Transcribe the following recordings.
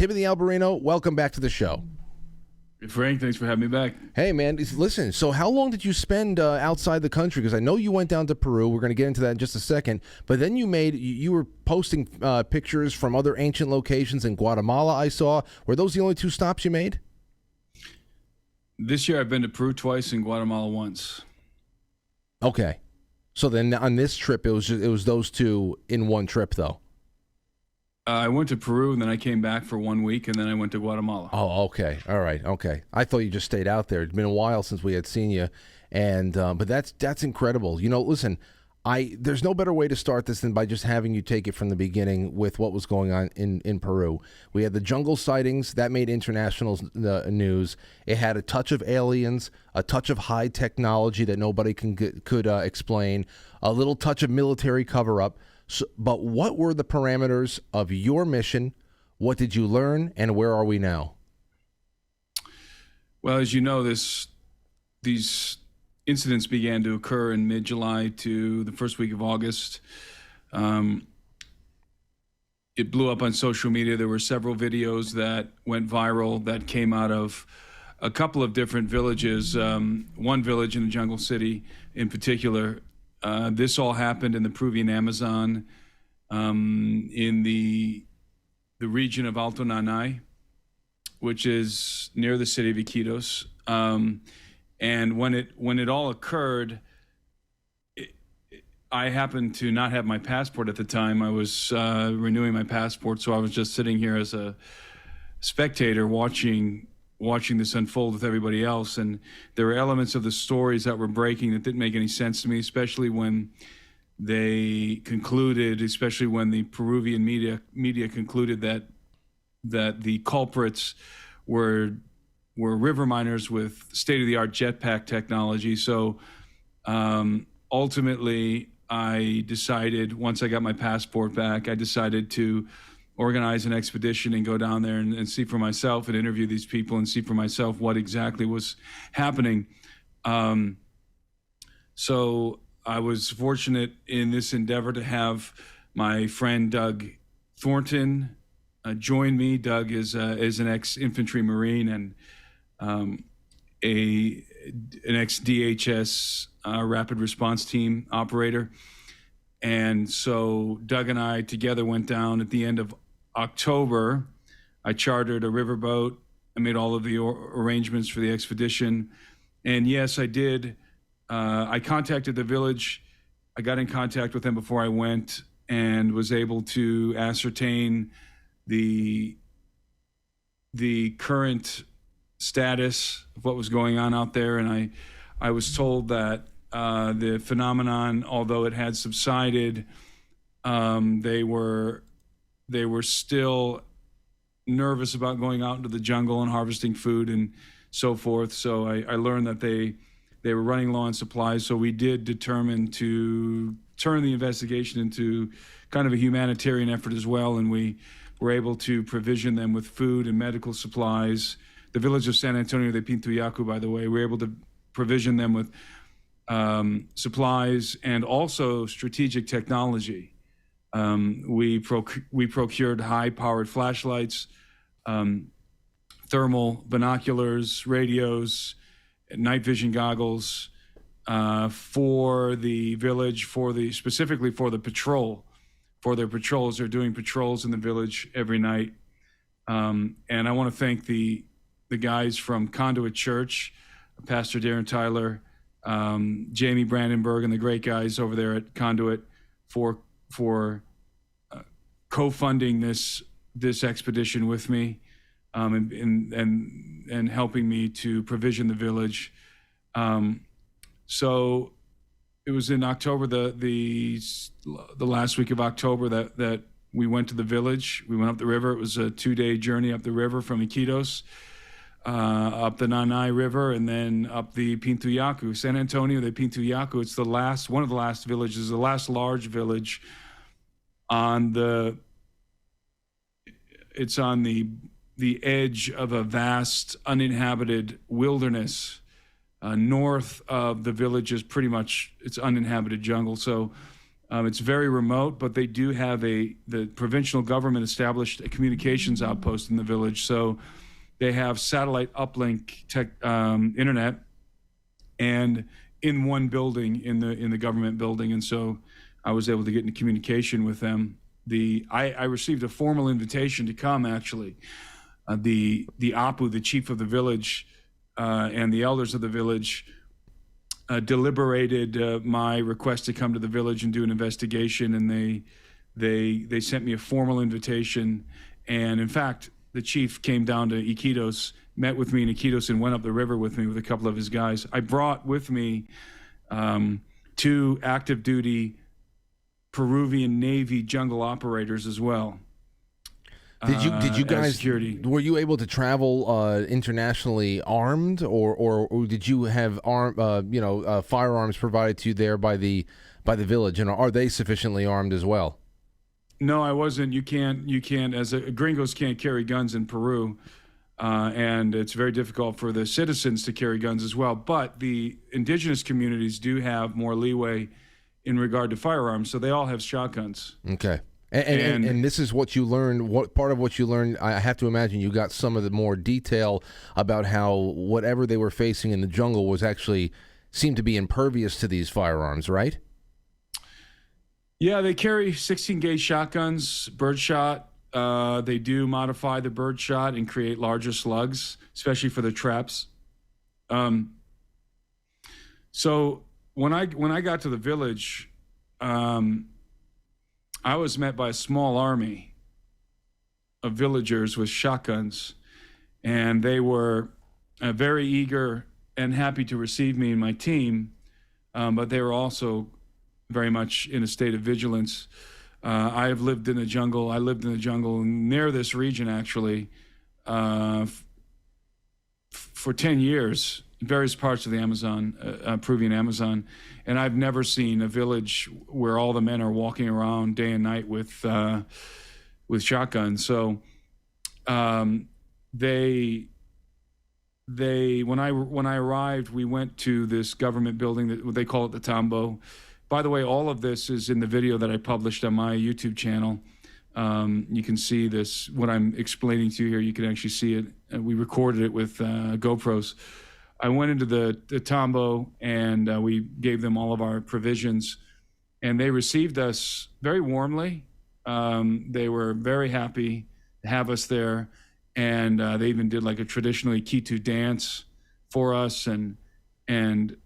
Timothy Alberino, welcome back to the show. Frank, thanks for having me back. Hey, man, listen, so how long did you spend outside the country? Because I know you went down to Peru. We're going to get into that in just a second. But then you were posting pictures from other ancient locations in Guatemala, I saw. Were those the only two stops you made? This year I've been to Peru twice and Guatemala once. Okay. So then on this trip, it was those two in one trip, though. I went to Peru, and then I came back for 1 week, and then I went to Guatemala. Oh, okay. All right. Okay. I thought you just stayed out there. It's been a while since we had seen you, and but that's incredible. You know, listen, there's no better way to start this than by just having you take it from the beginning with what was going on in Peru. We had the jungle sightings that made international news. It had a touch of aliens, a touch of high technology that nobody could explain, a little touch of military cover-up. So, but what were the parameters of your mission? What did you learn, and where are we now? Well, as you know, these incidents began to occur in mid-July to the first week of August. It blew up on social media. There were several videos that went viral that came out of a couple of different villages, one village in the jungle city in particular. This all happened in the Peruvian Amazon, in the region of Alto Nanay, which is near the city of Iquitos. And when it all occurred, I happened to not have my passport at the time. I was renewing my passport, so I was just sitting here as a spectator watching this unfold with everybody else. And there were elements of the stories that were breaking that didn't make any sense to me, especially when they concluded, especially when the Peruvian media concluded that the culprits were river miners with state-of-the-art jetpack technology. So ultimately, I decided, once I got my passport back, I decided to organize an expedition and go down there and see for myself and interview these people and see for myself what exactly was happening. So I was fortunate in this endeavor to have my friend Doug Thornton join me. Doug is an ex-infantry Marine and an ex-DHS rapid response team operator. And so Doug and I together went down at the end of October. I chartered a riverboat. I made all of the arrangements for the expedition. And yes, I did. I contacted the village. I got in contact with them before I went and was able to ascertain the current status of what was going on out there. And I was told that the phenomenon, although it had subsided, they were still nervous about going out into the jungle and harvesting food and so forth. So I learned that they were running low on supplies. So we did determine to turn the investigation into kind of a humanitarian effort as well. And we were able to provision them with food and medical supplies. The village of San Antonio de Pintuyacu, by the way, we were able to provision them with supplies and also strategic technology. We procured high-powered flashlights, thermal binoculars, radios, night vision goggles for the village, specifically for the patrol. For their patrols, they're doing patrols in the village every night. And I want to thank the guys from Conduit Church, Pastor Darren Tyler, Jamie Brandenburg, and the great guys over there at Conduit for co-funding this expedition with me, and helping me to provision the village. So it was in October, the last week of October, that we went to the village. We went up the river. It was a 2-day journey up the river from Iquitos, up the Nanay River, and then up the Pintuyacu, San Antonio de Pintuyacu. It's one of the last villages, the last large village it's on the edge of a vast uninhabited wilderness. North of the village is pretty much, it's uninhabited jungle. So It's very remote, but they do have the provincial government established a communications outpost in the village. So they have satellite uplink internet, and in one building, in the government building. And so I was able to get into communication with them. I received a formal invitation to come, actually. The Apu, the chief of the village, and the elders of the village deliberated my request to come to the village and do an investigation, and they sent me a formal invitation. And in fact, the chief came down to Iquitos, met with me in Iquitos, and went up the river with me with a couple of his guys. I brought with me 2 active duty Peruvian Navy jungle operators as well. Did you guys security? Were you able to travel internationally armed, or did you have firearms provided to you there by the village, and are they sufficiently armed as well? No, I wasn't. You can't as gringos can't carry guns in Peru, and it's very difficult for the citizens to carry guns as well. But the indigenous communities do have more leeway in regard to firearms, so they all have shotguns. Okay. And this is what you learned. What part of what you learned? I have to imagine you got some of the more detail about how whatever they were facing in the jungle was actually seemed to be impervious to these firearms, right? Yeah, they carry 16-gauge shotguns, birdshot. They do modify the birdshot and create larger slugs, especially for the traps. So when I got to the village, I was met by a small army of villagers with shotguns, and they were very eager and happy to receive me and my team, but they were also very much in a state of vigilance. I have lived in the jungle. I lived in the jungle near this region, actually, for 10 years, in various parts of the Amazon, Peruvian Amazon. And I've never seen a village where all the men are walking around day and night with shotguns. So when I arrived, we went to this government building that they call it the Tambo. By the way, all of this is in the video that I published on my YouTube channel. You can see this, what I'm explaining to you here. You can actually see it. We recorded it with GoPros. I went into the Tambo, and we gave them all of our provisions, and they received us very warmly. They were very happy to have us there, and they even did like a traditional Iquitu dance for us, and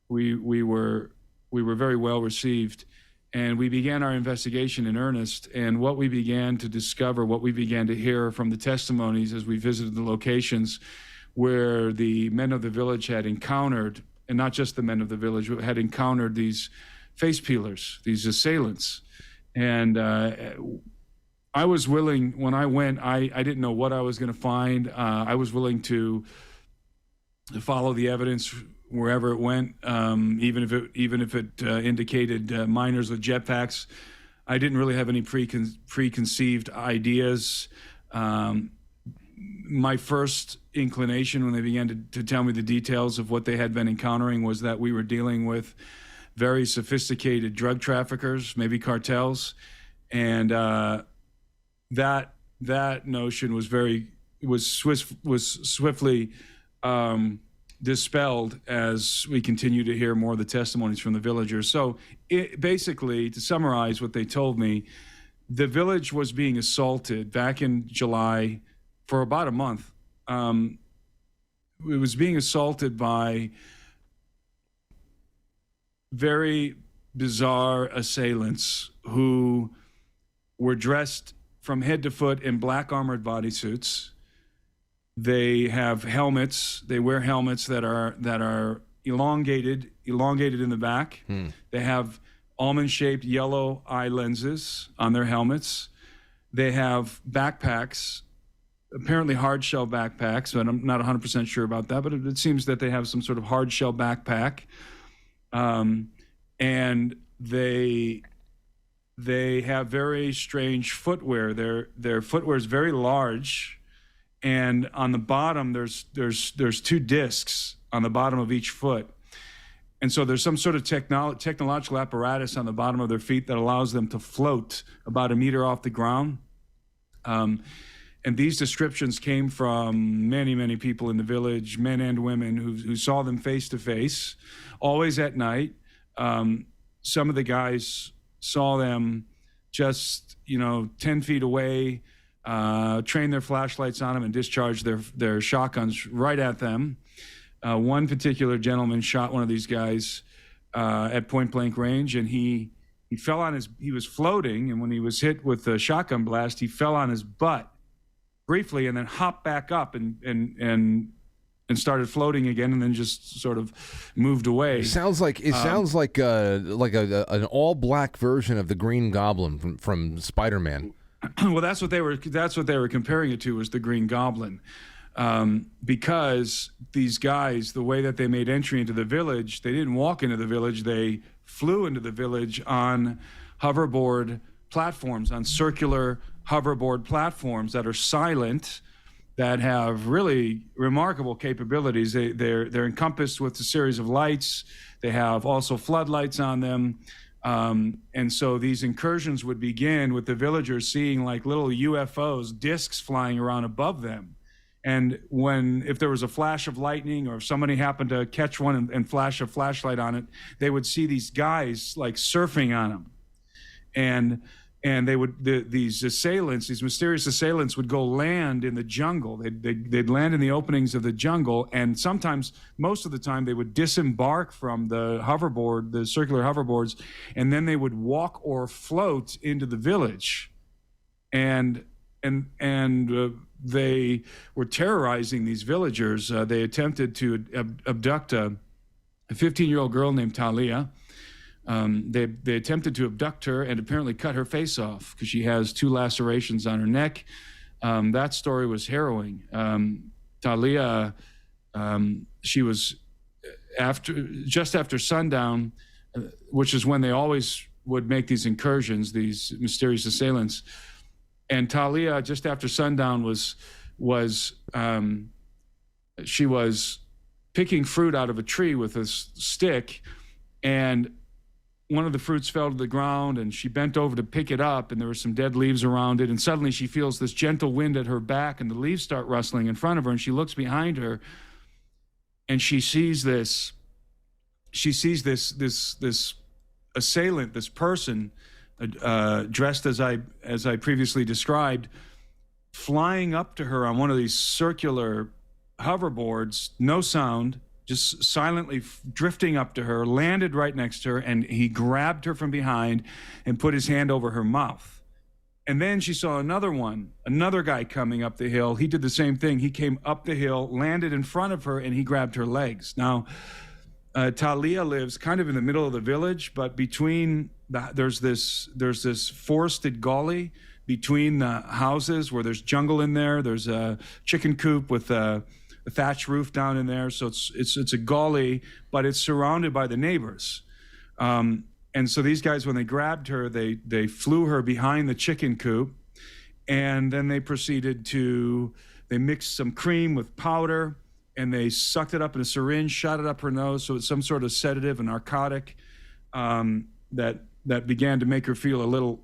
we were very well received. And we began our investigation in earnest. And what we began to discover, what we began to hear from the testimonies as we visited the locations where the men of the village had encountered, and not just the men of the village, had encountered these face peelers, these assailants. And I was willing, when I went, I didn't know what I was going to find. I was willing to follow the evidence wherever it went, even if it indicated miners with jetpacks. I didn't really have any preconceived ideas. My first inclination when they began to tell me the details of what they had been encountering was that we were dealing with very sophisticated drug traffickers, maybe cartels, and that notion was swiftly dispelled as we continue to hear more of the testimonies from the villagers. So basically, to summarize what they told me, the village was being assaulted back in July for about a month. It was being assaulted by very bizarre assailants who were dressed from head to foot in black armored bodysuits. They have helmets. They wear helmets that are elongated in the back. They have almond-shaped yellow eye lenses on their helmets. They have backpacks, apparently hard-shell backpacks, but I'm not 100% sure about that, but it seems that they have some sort of hard-shell backpack. And they have very strange footwear. Their footwear is very large, and on the bottom there's 2 discs on the bottom of each foot. And so there's some sort of technological apparatus on the bottom of their feet that allows them to float about a meter off the ground. And these descriptions came from many, many people in the village, men and women who saw them face to face, always at night. Some of the guys saw them just, 10 feet away, trained their flashlights on them and discharged their shotguns right at them. One particular gentleman shot one of these guys at point blank range, and he fell on he was floating, and when he was hit with the shotgun blast, he fell on his butt briefly and then hopped back up and started floating again, and then just sort of moved away. Sounds like an all black version of the Green Goblin from Spider-Man. Well, that's what they were comparing it to, was the Green Goblin. Because these guys, the way that they made entry into the village, they didn't walk into the village, they flew into the village on hoverboard platforms, on circular hoverboard platforms that are silent, that have really remarkable capabilities. They're encompassed with a series of lights. They have also floodlights on them. And so these incursions would begin with the villagers seeing like little UFOs, discs flying around above them. And if there was a flash of lightning, or if somebody happened to catch one and flash a flashlight on it, they would see these guys like surfing on them. And they would, these mysterious assailants would go land in the jungle. They'd land in the openings of the jungle, and sometimes, most of the time, they would disembark from the hoverboard, the circular hoverboards, and then they would walk or float into the village. And they were terrorizing these villagers. They attempted to abduct a 15-year-old girl named Talia. They attempted to abduct her and apparently cut her face off because she has 2 lacerations on her neck. That story was harrowing. Talia, she was just after sundown, which is when they always would make these incursions, these mysterious assailants. And Talia, just after sundown, she was picking fruit out of a tree with a stick, and one of the fruits fell to the ground, and she bent over to pick it up, and there were some dead leaves around it, and suddenly she feels this gentle wind at her back, and the leaves start rustling in front of her, and she looks behind her, and she sees this assailant, this person, dressed as I previously described, flying up to her on one of these circular hoverboards, no sound, just silently drifting up to her, landed right next to her, and he grabbed her from behind and put his hand over her mouth. And then she saw another guy coming up the hill. He did the same thing. He came up the hill, landed in front of her, and he grabbed her legs. Now, Talia lives kind of in the middle of the village, but there's this forested gully between the houses where there's jungle in there. There's a chicken coop with a thatch roof down in there. So it's a gully, but it's surrounded by the neighbors. And so these guys, when they grabbed her, they flew her behind the chicken coop, and then they they mixed some cream with powder, and they sucked it up in a syringe, shot it up her nose. So it's some sort of sedative, a narcotic, that began to make her feel a little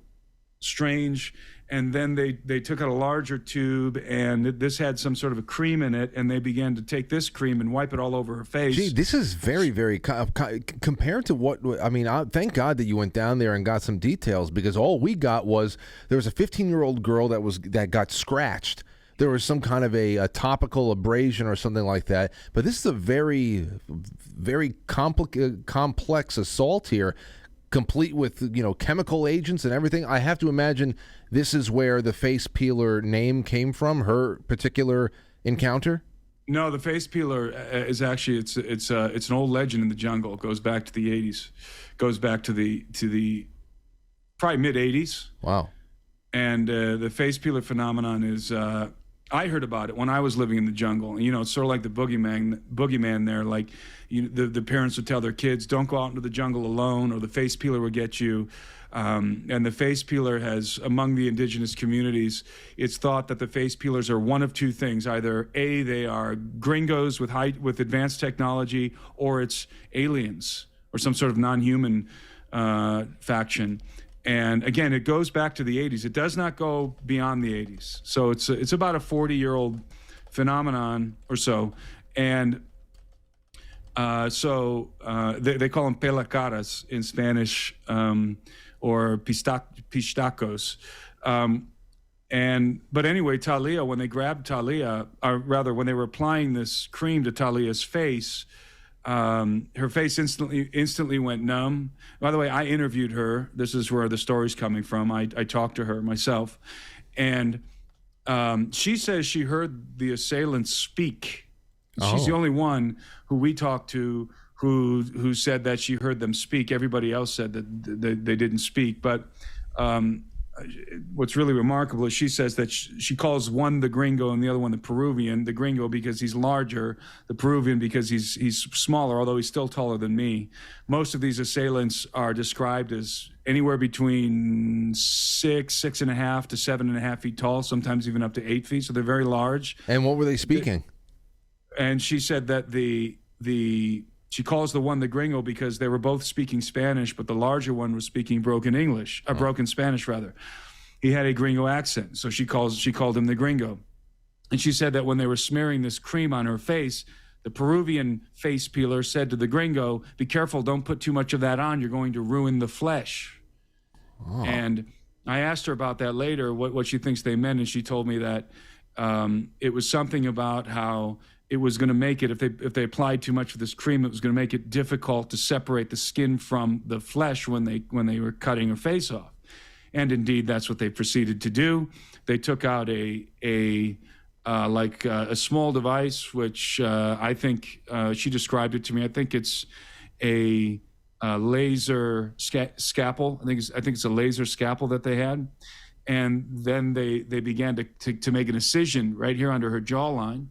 strange. And then they took out a larger tube, and this had some sort of a cream in it, and they began to take this cream and wipe it all over her face. Gee, this is very, very compared to what I mean. Thank God that you went down there and got some details, because all we got was there was a 15-year-old girl that got scratched. There was some kind of a topical abrasion or something like that. But this is a very, very complex assault here, complete with chemical agents and everything. I have to imagine this is where the face peeler name came from, her particular encounter. No, the face peeler is actually it's an old legend in the jungle. It goes back to the 80s, goes back to the probably mid 80s. Wow. And the face peeler phenomenon is I heard about it when I was living in the jungle. It's sort of like the boogeyman there. Like, the parents would tell their kids, don't go out into the jungle alone, or the face peeler will get you. And the face peeler has, among the indigenous communities, it's thought that the face peelers are one of two things. Either A, they are gringos with advanced technology, or it's aliens or some sort of non-human faction. And again, it goes back to the 80s. It does not go beyond the 80s. So it's about a 40-year-old phenomenon or so. And they call them pelacaras in Spanish, or pistacos. But anyway, Talia, when they grabbed Talia, or rather when they were applying this cream to Talia's face, her face instantly went numb. By the way, I interviewed her. This is where the story's coming from. I talked to her myself. And she says she heard the assailants speak. She's the only one who we talked to who said that she heard them speak. Everybody else said that they didn't speak. But what's really remarkable is she says that she calls one the gringo and the other one the Peruvian. The gringo because he's larger, the Peruvian because he's smaller, although he's still taller than me. Most of these assailants are described as anywhere between 6.5 to 7.5 feet tall, sometimes even up to 8 feet. So they're very large. And what were they speaking? And she said that she calls the one the gringo because they were both speaking Spanish, but the larger one was speaking broken English, or broken Spanish rather. He had a gringo accent, so she called him the gringo. And she said that when they were smearing this cream on her face, the Peruvian face peeler said to the gringo, "Be careful, don't put too much of that on, you're going to ruin the flesh." Oh. And I asked her about that later, what she thinks they meant, and she told me that it was something about how it was going to make it, if they applied too much of this cream, it was going to make it difficult to separate the skin from the flesh when they were cutting her face off. And indeed, that's what they proceeded to do. They took out a small device, which I think she described it to me. I think it's a laser scalpel. I think it's a laser scalpel that they had. And then they began to make an incision right here under her jawline.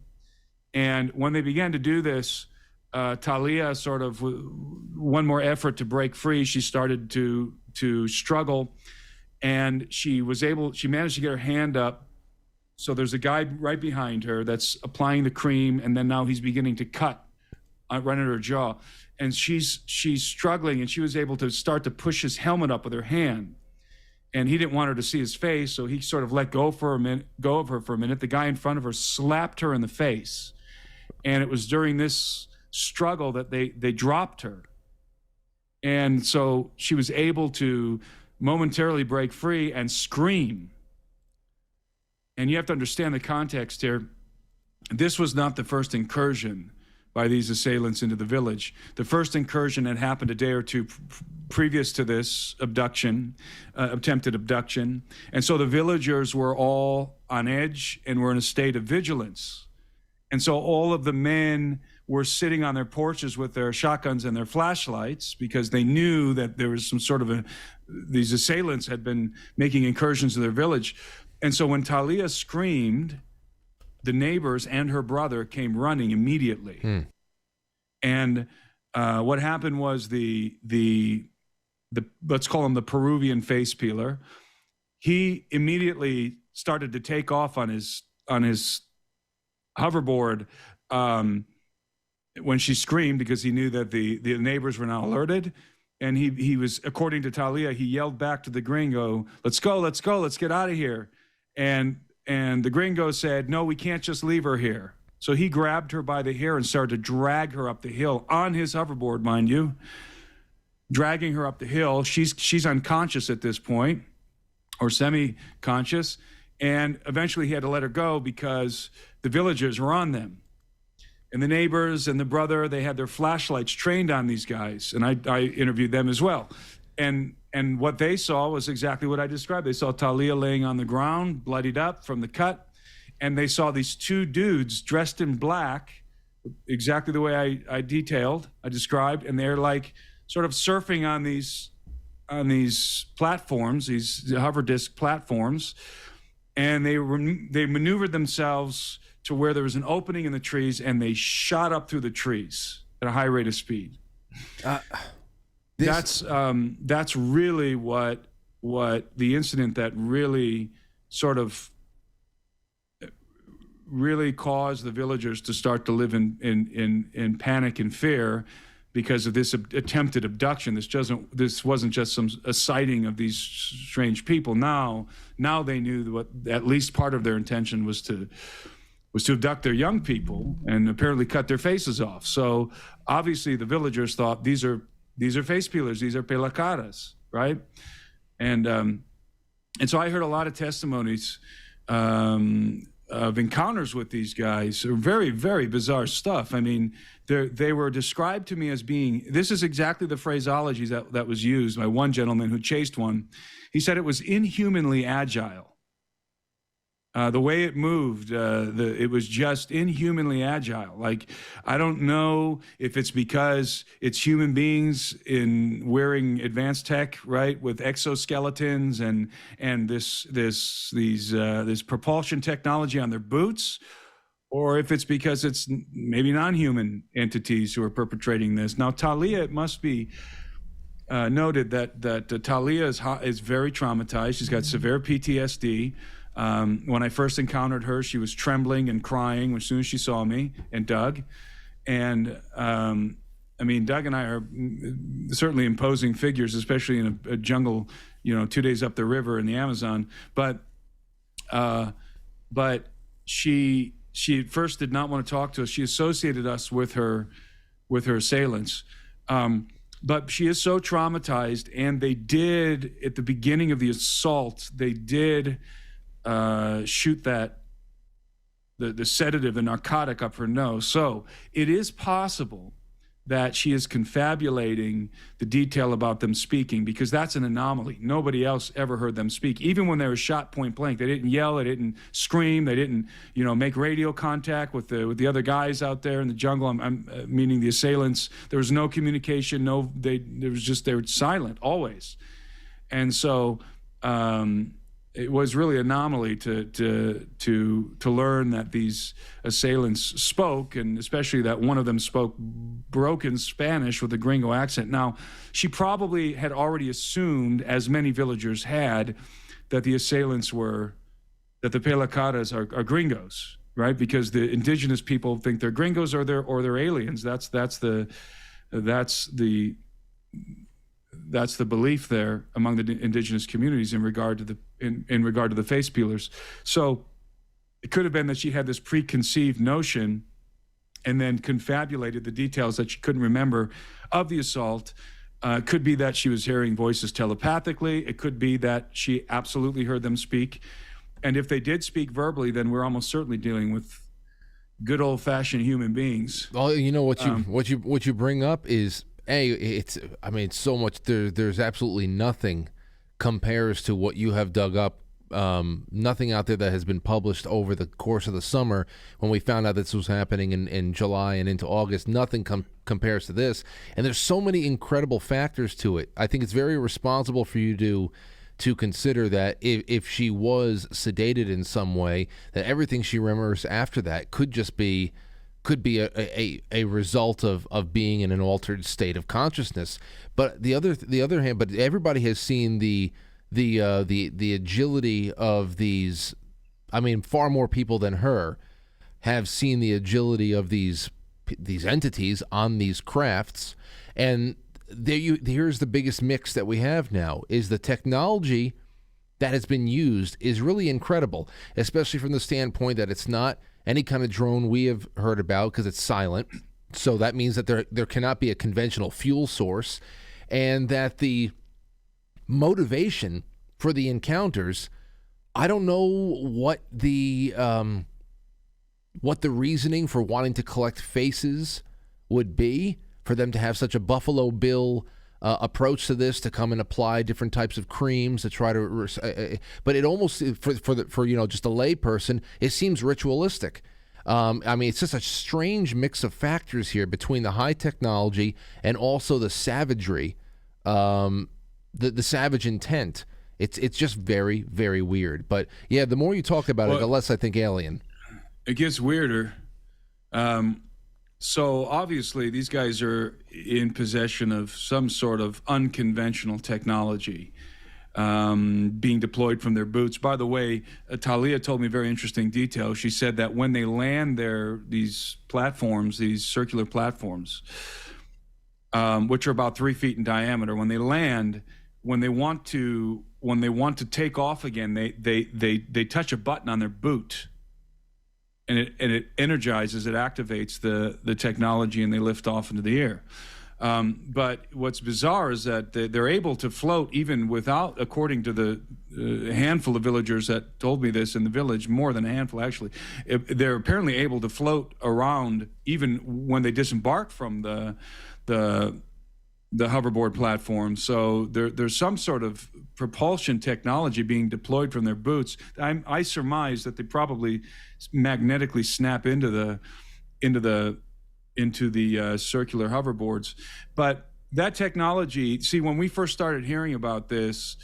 And when they began to do this, Talia sort of, one more effort to break free, she started to struggle, and she managed to get her hand up. So there's a guy right behind her that's applying the cream, and then now he's beginning to cut right under her jaw. And she's struggling, and she was able to start to push his helmet up with her hand. And he didn't want her to see his face, so he sort of let go of her for a minute. The guy in front of her slapped her in the face. And it was during this struggle that they dropped her. And so she was able to momentarily break free and scream. And you have to understand the context here. This was not the first incursion by these assailants into the village. The first incursion had happened a day or two previous to this attempted abduction. And so the villagers were all on edge and were in a state of vigilance. And so all of the men were sitting on their porches with their shotguns and their flashlights because they knew that there was some sort of these assailants had been making incursions in their village. And so when Talia screamed, the neighbors and her brother came running immediately. And what happened was the let's call him the Peruvian face peeler. He immediately started to take off on his hoverboard when she screamed, because he knew that the neighbors were now alerted. And he was, according to Talia, he yelled back to the gringo, let's go, let's get out of here. And the gringo said, no, we can't just leave her here. So he grabbed her by the hair and started to drag her up the hill on his hoverboard, mind you, dragging her up the hill. She's unconscious at this point, or semi-conscious. And eventually he had to let her go because the villagers were on them. And the neighbors and the brother, they had their flashlights trained on these guys. And I interviewed them as well. And what they saw was exactly what I described. They saw Talia laying on the ground, bloodied up from the cut. And they saw these two dudes dressed in black, exactly the way I described. And they're like sort of surfing on these platforms, these hover disc platforms. And they maneuvered themselves to where there was an opening in the trees, and they shot up through the trees at a high rate of speed. That's really what the incident that really sort of really caused the villagers to start to live in panic and fear because of this attempted abduction. This wasn't just a sighting of these strange people. Now they knew what at least part of their intention was to abduct their young people and apparently cut their faces off. So obviously the villagers thought these are face peelers, these are pelacaras, right? And so I heard a lot of testimonies of encounters with these guys. Very, very bizarre stuff. I mean, they were described to me as being, this is exactly the phraseology that was used by one gentleman who chased one. He said it was inhumanly agile. The way it moved, it was just inhumanly agile. Like, I don't know if it's because it's human beings wearing advanced tech, right, with exoskeletons and this propulsion technology on their boots, or if it's because it's maybe non-human entities who are perpetrating this. Now, Talia, it must be noted that Talia is very traumatized. She's got severe PTSD. When I first encountered her, she was trembling and crying as soon as she saw me, and Doug. And I mean, Doug and I are certainly imposing figures, especially in a jungle, 2 days up the river in the Amazon. But she at first did not want to talk to us. She associated us with her assailants. But she is so traumatized, and they did, at the beginning of the assault, they did shoot the sedative, the narcotic up her nose. So it is possible that she is confabulating the detail about them speaking, because that's an anomaly. Nobody else ever heard them speak. Even when they were shot point blank, they didn't yell, they didn't scream, they didn't, make radio contact with the other guys out there in the jungle. I'm meaning the assailants. There was no communication. They were silent always. And so, it was really an anomaly to learn that these assailants spoke, and especially that one of them spoke broken Spanish with a gringo accent. Now, she probably had already assumed, as many villagers had, that the assailants that the pelacaras are gringos, right? Because the indigenous people think they're gringos or they're aliens. That's the belief there among the indigenous communities in regard to the face peelers. So it could have been that she had this preconceived notion and then confabulated the details that she couldn't remember of the assault. Could be that she was hearing voices telepathically. It could be that she absolutely heard them speak. And if they did speak verbally, then we're almost certainly dealing with good old-fashioned human beings. Well, what you bring up is, it's so much. There's absolutely nothing compares to what you have dug up. Nothing out there that has been published over the course of the summer when we found out this was happening in July and into August. Nothing compares to this. And there's so many incredible factors to it. I think it's very responsible for you to consider that if she was sedated in some way, that everything she remembers after that could be a result of being in an altered state of consciousness. But the other hand, but everybody has seen the agility of these. I mean, far more people than her have seen the agility of these entities on these crafts. And here's the biggest mix that we have now is the technology that has been used is really incredible, especially from the standpoint that it's not any kind of drone we have heard about, because it's silent. So that means that there cannot be a conventional fuel source, and that the motivation for the encounters, I don't know what the reasoning for wanting to collect faces would be, for them to have such a Buffalo Bill approach to this, to come and apply different types of creams to try to, but it almost, for just a lay person, it seems ritualistic. It's just a strange mix of factors here between the high technology and also the savagery, the savage intent. It's just very, very weird. But yeah, the more you talk about it, the less I think alien. It gets weirder. So obviously these guys are in possession of some sort of unconventional technology. being deployed from their boots. By the way, Talia told me a very interesting detail. She said that when they land these platforms, these circular platforms, which are about 3 feet in diameter, when they land, when they want to take off again, they touch a button on their boot, and it energizes, it activates the technology, and they lift off into the air. But what's bizarre is that they're able to float even without, according to the handful of villagers that told me this in the village, more than a handful actually, they're apparently able to float around even when they disembark from the hoverboard platform. So there's some sort of propulsion technology being deployed from their boots. I surmise that they probably magnetically snap into the circular hoverboards. But that technology, see, when we first started hearing about this,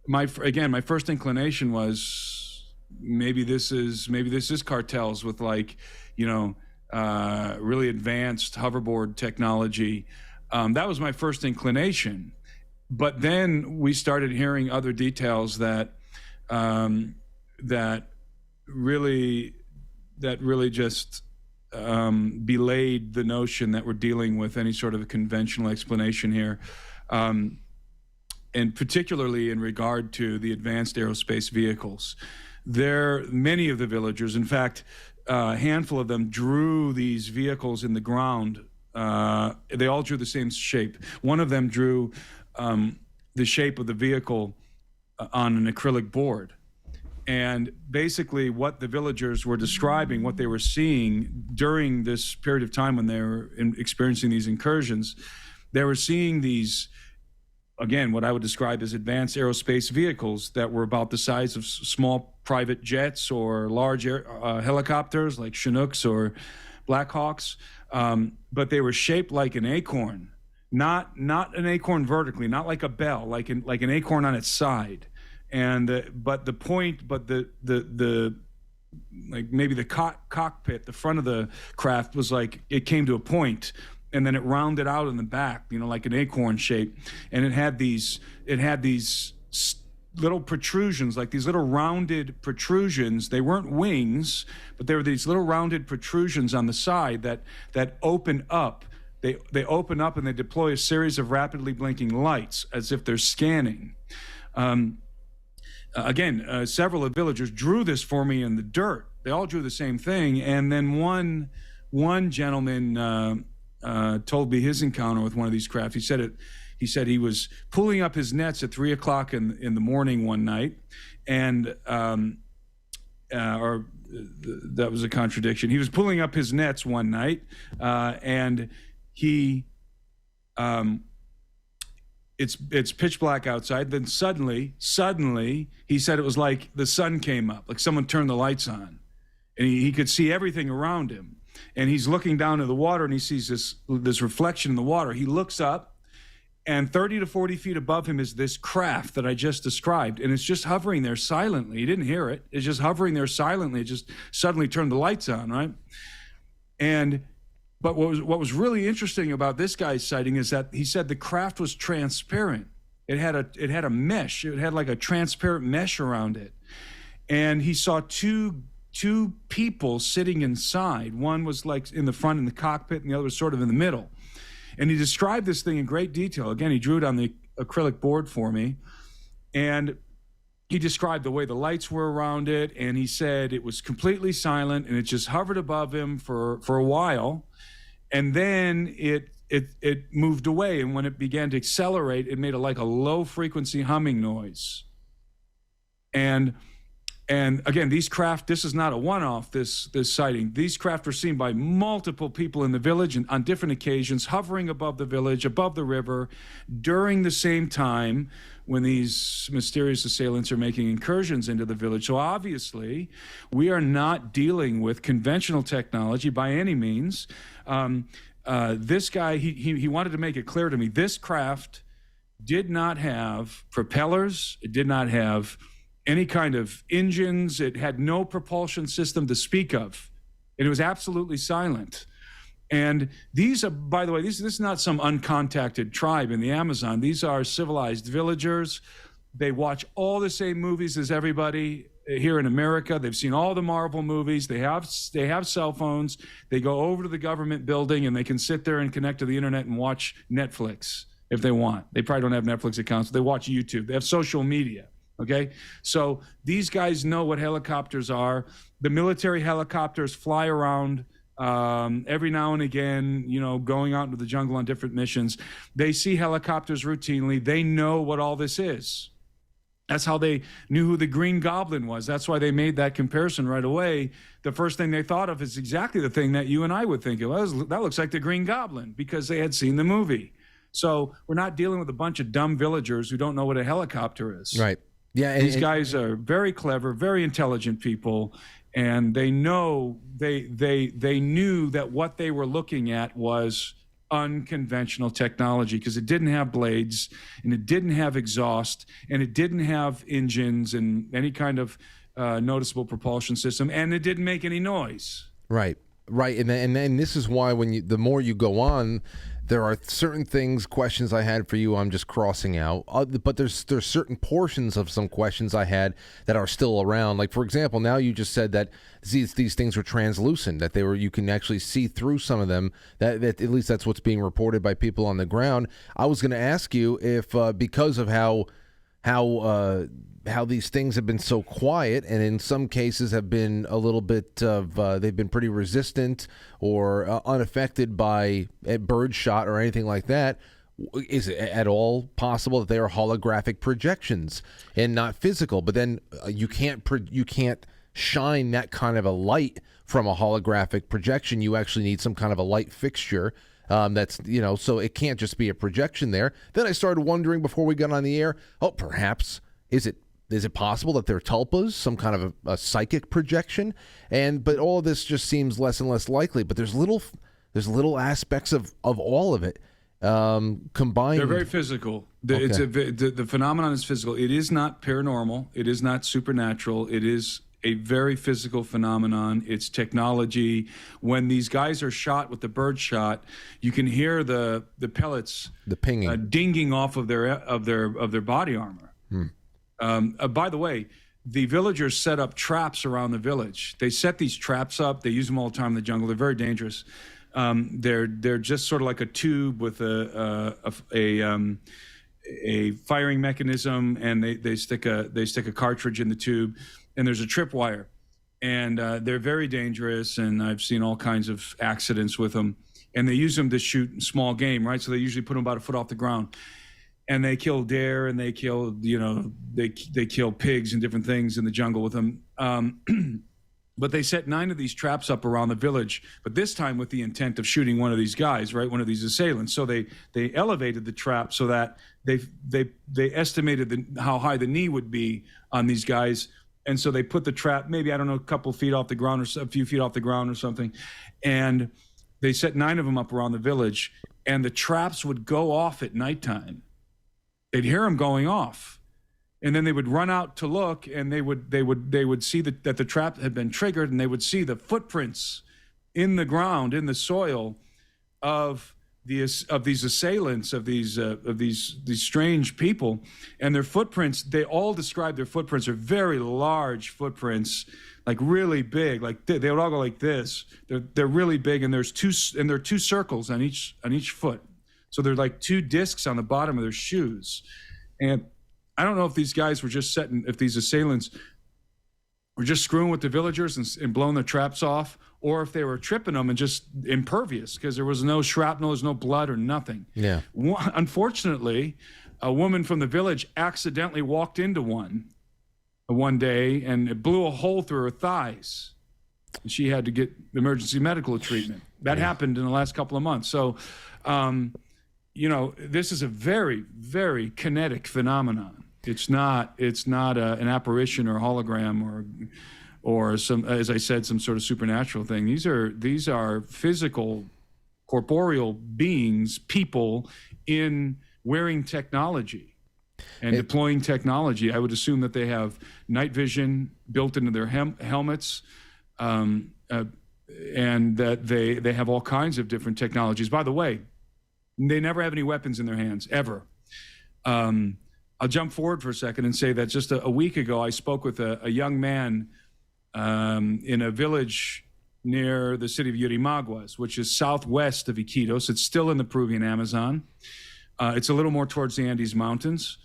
my first inclination was maybe this is cartels with, like, really advanced hoverboard technology. That was my first inclination. But then we started hearing other details that really just belayed the notion that we're dealing with any sort of a conventional explanation here, and particularly in regard to the advanced aerospace vehicles. Many of the villagers, in fact, a handful of them, drew these vehicles in the ground. They all drew the same shape. One of them drew the shape of the vehicle on an acrylic board. And basically what the villagers were describing, what they were seeing during this period of time when they were experiencing these incursions, they were seeing these, again, what I would describe as advanced aerospace vehicles that were about the size of small private jets or large helicopters like Chinooks or Blackhawks, but they were shaped like an acorn, not an acorn vertically, not like a bell, like an acorn on its side. And like maybe the cockpit, the front of the craft was like, it came to a point, and then it rounded out in the back, like an acorn shape, and it had these little protrusions, like these little rounded protrusions. They weren't wings, but they were these little rounded protrusions on the side that open up. They open up and they deploy a series of rapidly blinking lights as if they're scanning. Again, several of the villagers drew this for me in the dirt. They all drew the same thing. And then one gentleman told me his encounter with one of these craft. He said he was pulling up his nets at 3 o'clock in the morning one night, and that was a contradiction. He was pulling up his nets one night, and he it's pitch black outside. Then suddenly, he said it was like the sun came up, like someone turned the lights on, and he could see everything around him. And he's looking down to the water, and he sees this reflection in the water. He looks up, and 30 to 40 feet above him is this craft that I just described, and it's just hovering there silently. He didn't hear it. It's just hovering there silently. It just suddenly turned the lights on, right? But what was really interesting about this guy's sighting is that he said the craft was transparent. It had a mesh. It had like a transparent mesh around it. And he saw two people sitting inside. One was like in the front in the cockpit, and the other was sort of in the middle. And he described this thing in great detail. Again, he drew it on the acrylic board for me. And he described the way the lights were around it. And he said it was completely silent, and it just hovered above him for a while. And then it moved away. And when it began to accelerate, it made like a low frequency humming noise. And again, these craft, this is not a one-off, this sighting. These craft were seen by multiple people in the village and on different occasions, hovering above the village, above the river, during the same time when these mysterious assailants are making incursions into the village. So obviously, we are not dealing with conventional technology by any means. This guy, he wanted to make it clear to me, this craft did not have propellers. It did not have any kind of engines. It had no propulsion system to speak of. And it was absolutely silent. And these are, by the way, this is not some uncontacted tribe in the Amazon. These are civilized villagers. They watch all the same movies as everybody here in America. They've seen all the Marvel movies. They have cell phones. They go over to the government building and they can sit there and connect to the internet and watch Netflix if they want. They probably don't have Netflix accounts. They watch YouTube. They have social media. Okay, so these guys know what helicopters are. The military helicopters fly around every now and again, going out into the jungle on different missions. They see helicopters routinely. They know what all this is. That's how they knew who the Green Goblin was. That's why they made that comparison right away. The first thing they thought of is exactly the thing that you and I would think of. That looks like the Green Goblin, because they had seen the movie. So we're not dealing with a bunch of dumb villagers who don't know what a helicopter is. Right. Yeah, these guys are very clever, very intelligent people, and they know they knew that what they were looking at was unconventional technology, because it didn't have blades, and it didn't have exhaust, and it didn't have engines and any kind of noticeable propulsion system, and it didn't make any noise. Right, and then this is why the more you go on, there are certain questions I had for you I'm just crossing out. But there's certain portions of some questions I had that are still around. Like, for example, now you just said that these things were translucent, that you can actually see through some of them. That at least that's what's being reported by people on the ground. I was going to ask you if because of how these things have been so quiet, and in some cases have been a little bit of they've been pretty resistant or unaffected by a bird shot or anything like that. Is it at all possible that they are holographic projections and not physical? But then you can't shine that kind of a light from a holographic projection. You actually need some kind of a light fixture. That's, so it can't just be a projection there. Then I started wondering before we got on the air, perhaps is it possible that they're tulpas, some kind of a psychic projection? But all of this just seems less and less likely. But there's little aspects of all of it combined. They're very physical. The phenomenon is physical. It is not paranormal. It is not supernatural. It is a very physical phenomenon. It's technology. When these guys are shot with the bird shot, you can hear the pellets, the pinging, dinging off of their body armor. By the way, the villagers set up traps around the village. They set these traps up. They use them all the time in the jungle. They're very dangerous. They're just sort of like a tube with a firing mechanism, and they stick a cartridge in the tube, and there's a tripwire, and they're very dangerous. And I've seen all kinds of accidents with them. And they use them to shoot small game, right? So they usually put them about a foot off the ground. And they kill deer, and they kill, they kill pigs and different things in the jungle with them. But they set 9 of these traps up around the village, but this time with the intent of shooting one of these guys, right? One of these assailants. So they elevated the trap so that they estimated how high the knee would be on these guys. And so they put the trap, maybe, I don't know, a couple feet off the ground or a few feet off the ground or something. And they set 9 of them up around the village, and the traps would go off at nighttime. They'd hear them going off, and then they would run out to look, and they would see that the trap had been triggered, and they would see the footprints in the ground, in the soil, of these assailants, of these strange people, and their footprints. They all describe their footprints are very large footprints, like really big. Like they would all go like this. They're really big, and there are 2 circles on each foot. So they're like 2 discs on the bottom of their shoes. And I don't know if these guys were just if these assailants were just screwing with the villagers and blowing their traps off, or if they were tripping them and just impervious, because there was no shrapnel, there's no blood or nothing. Yeah. Unfortunately, a woman from the village accidentally walked into one day, and it blew a hole through her thighs. She had to get emergency medical treatment. That happened in the last couple of months. So, this is a very, very kinetic phenomenon. It's not an apparition or a hologram or some, as I said, some sort of supernatural thing. These are physical, corporeal beings, people wearing technology and deploying technology. I would assume that they have night vision built into their helmets, and that they have all kinds of different technologies. By the way, they never have any weapons in their hands, ever. I'll jump forward for a second and say that just a week ago, I spoke with a young man in a village near the city of Yurimaguas, which is southwest of Iquitos. It's still in the Peruvian Amazon. It's a little more towards the Andes Mountains.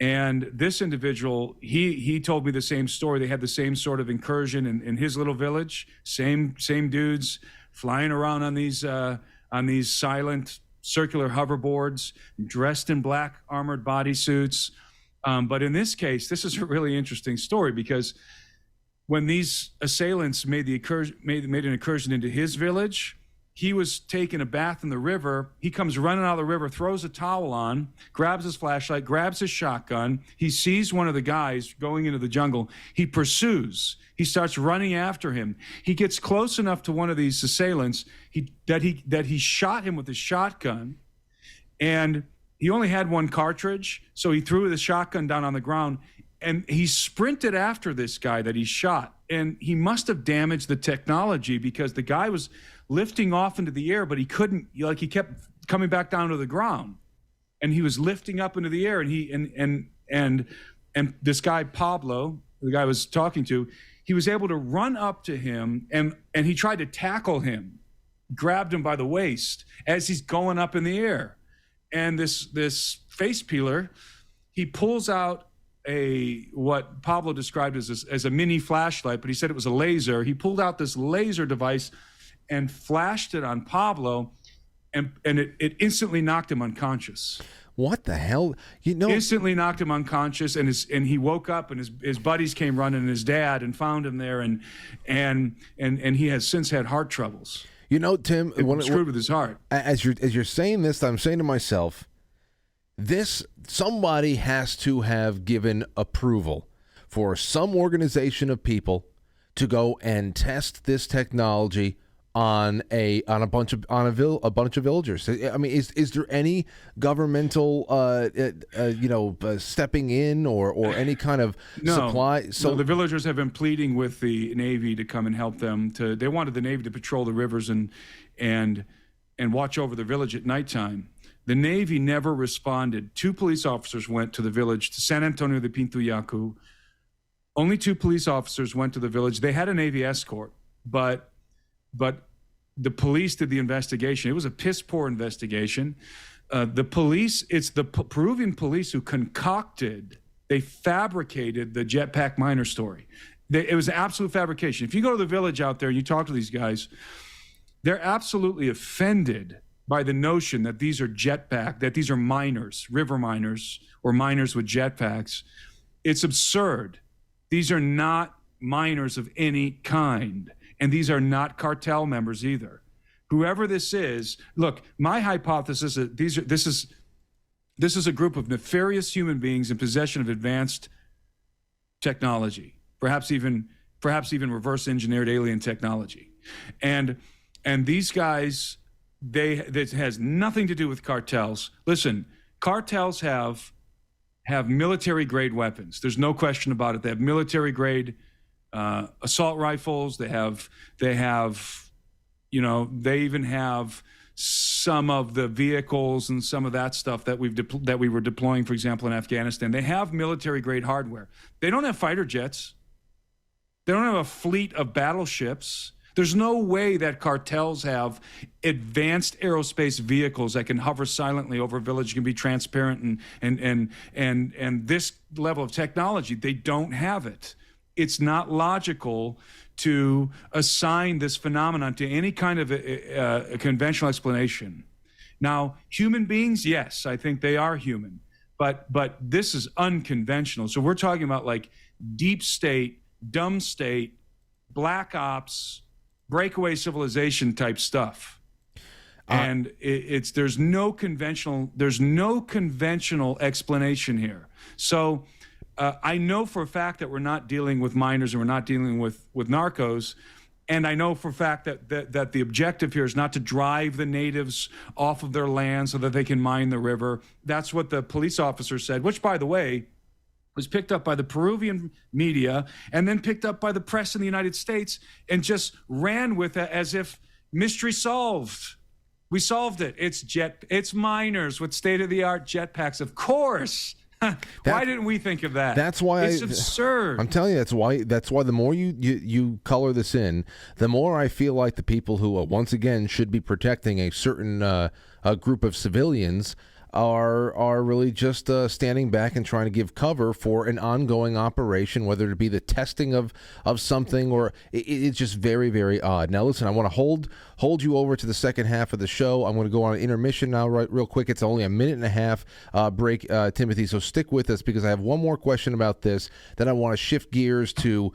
And this individual, he told me the same story. They had the same sort of incursion in his little village. Same dudes flying around on these silent circular hoverboards, dressed in black armored bodysuits. But in this case, this is a really interesting story, because when these assailants made an incursion into his village, he was taking a bath in the river. He comes running out of the river, throws a towel on, grabs his flashlight, grabs his shotgun. He sees one of the guys going into the jungle. He pursues. He starts running after him. He gets close enough to one of these assailants that he shot him with his shotgun, and he only had one cartridge, so he threw the shotgun down on the ground, and he sprinted after this guy that he shot. And he must have damaged the technology, because the guy was lifting off into the air, but he couldn't, he kept coming back down to the ground, and he was lifting up into the air, and this guy Pablo, the guy I was talking to, he was able to run up to him, and he tried to tackle him, grabbed him by the waist as he's going up in the air. And this face peeler, he pulls out what Pablo described as a mini flashlight, but he said it was a laser. He pulled out this laser device and flashed it on Pablo, and it instantly knocked him unconscious. What the hell? Instantly knocked him unconscious, and he woke up, and his buddies came running, and his dad, and found him there, and he has since had heart troubles. Tim, screwed with his heart. As you're saying this, I'm saying to myself, somebody has to have given approval for some organization of people to go and test this technology on a bunch of villagers. I mean, is there any governmental stepping in or any kind of supply? So the villagers have been pleading with the Navy to come and help them. They wanted the Navy to patrol the rivers and watch over the village at nighttime. The Navy never responded. 2 police officers went to the village, to San Antonio de Pintuyacu. Only 2 police officers went to the village. They had a Navy escort, but the police did the investigation. It was a piss poor investigation. It's the Peruvian police who they fabricated the jetpack miner story. It was an absolute fabrication. If you go to the village out there and you talk to these guys, they're absolutely offended by the notion that these are miners, river miners, or miners with jetpacks. It's absurd. These are not miners of any kind. And these are not cartel members either. Whoever this is, look, my hypothesis is this is a group of nefarious human beings in possession of advanced technology, perhaps even reverse engineered alien technology. And these guys, this has nothing to do with cartels. Listen, cartels have military grade weapons. There's no question about it. They have military grade assault rifles. They even have some of the vehicles and some of that stuff that we were deploying, for example, in Afghanistan. They have military grade hardware. They don't have fighter jets. They don't have a fleet of battleships. There's no way that cartels have advanced aerospace vehicles that can hover silently over a village, can be transparent and this level of technology. They don't have it. It's not logical to assign this phenomenon to any kind of a conventional explanation. Now, human beings, yes, I think they are human, but this is unconventional. So we're talking about like deep state, dumb state, black ops, breakaway civilization type stuff. And there's no conventional explanation here. So I know for a fact that we're not dealing with miners and we're not dealing with narcos. And I know for a fact that the objective here is not to drive the natives off of their land so that they can mine the river. That's what the police officer said, which, by the way, was picked up by the Peruvian media and then picked up by the press in the United States and just ran with it as if mystery solved. We solved it. It's miners with state-of-the-art jetpacks. Of course. Why didn't we think of that? That's why it's absurd. I'm telling you, that's why the more you color this in, the more I feel like the people who once again should be protecting a certain a group of civilians are really just standing back and trying to give cover for an ongoing operation, whether it be the testing of something or it's just very, very odd. Now, listen, I want to hold you over to the second half of the show. I'm going to go on an intermission now, real quick. It's only a minute and a half break, Timothy, so stick with us because I have one more question about this. Then I want to shift gears to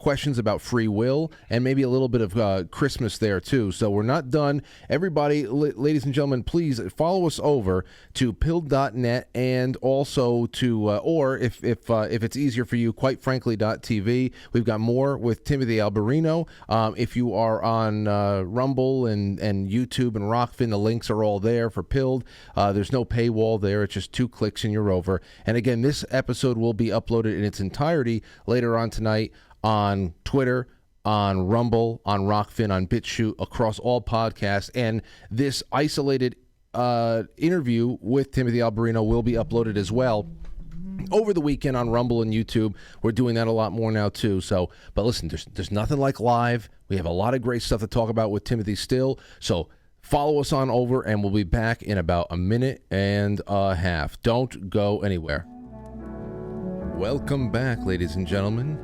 questions about free will and maybe a little bit of Christmas there, too. So we're not done. Everybody, ladies and gentlemen, please follow us over to pilled.net and also to, or if it's easier for you, quite frankly.tv. We've got more with Timothy Alberino. If you are on Rumble and YouTube and Rockfin, the links are all there for Pilled. There's no paywall there. It's just 2 clicks and you're over. And again, this episode will be uploaded in its entirety later on tonight on Twitter, on Rumble, on Rockfin, on BitChute, across all podcasts. And this isolated interview with Timothy Alberino will be uploaded as well over the weekend on Rumble and YouTube. We're doing that a lot more now too. So, but listen, there's nothing like live. We have a lot of great stuff to talk about with Timothy still. So follow us on over and we'll be back in about a minute and a half. Don't go anywhere. Welcome back, ladies and gentlemen.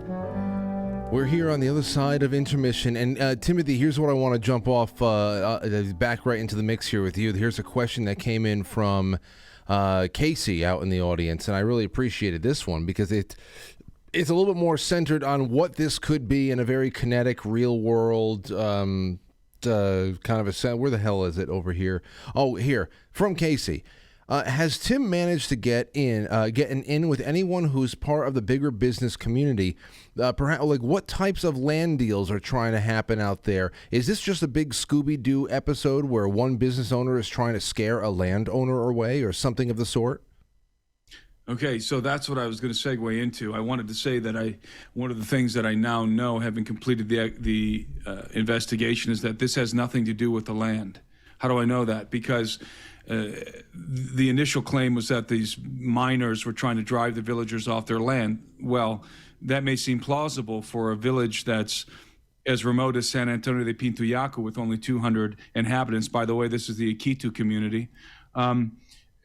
We're here on the other side of intermission. And Timothy, here's what I want to jump off back right into the mix here with you. Here's a question that came in from Casey out in the audience, and I really appreciated this one because it's a little bit more centered on what this could be in a very kinetic, real-world kind of a sense. Where the hell is it over here? Oh, here, from Casey. Has Tim managed to get an in with anyone who's part of the bigger business community? Perhaps, like, what types of land deals are trying to happen out there? Is this just a big Scooby-Doo episode where one business owner is trying to scare a landowner away or something of the sort? Okay, so that's what I was going to segue into. I wanted to say that one of the things that I now know, having completed the investigation, is that this has nothing to do with the land. How do I know that? Because the initial claim was that these miners were trying to drive the villagers off their land. Well, that may seem plausible for a village that's as remote as San Antonio de Pintuyaco with only 200 inhabitants. By the way, this is the Iquitu community.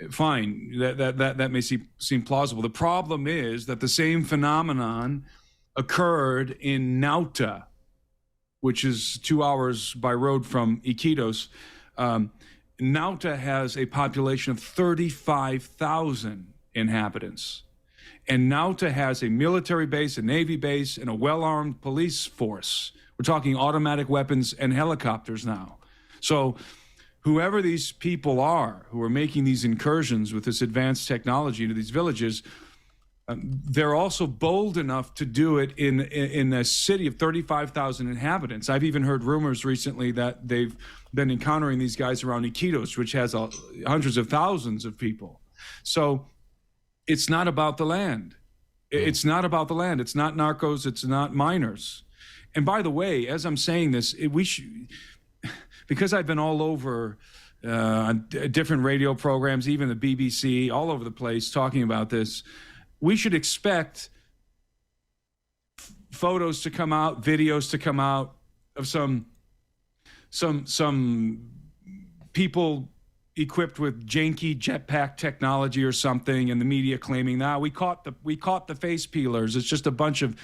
Fine, that may seem plausible. The problem is that the same phenomenon occurred in Nauta, which is 2 hours by road from Iquitos. Nauta has a population of 35,000 inhabitants. And Nauta has a military base, a Navy base, and a well-armed police force. We're talking automatic weapons and helicopters now. So whoever these people are who are making these incursions with this advanced technology into these villages, they're also bold enough to do it in a city of 35,000 inhabitants. I've even heard rumors recently that they've been encountering these guys around Iquitos, which has hundreds of thousands of people. So it's not about the land. It's not about the land. It's not narcos. It's not miners. And by the way, as I'm saying this, because I've been all over on different radio programs, even the BBC, all over the place talking about this, we should expect photos to come out, videos to come out of some people equipped with janky jetpack technology or something, and the media claiming, we caught the face peelers. It's just a bunch of,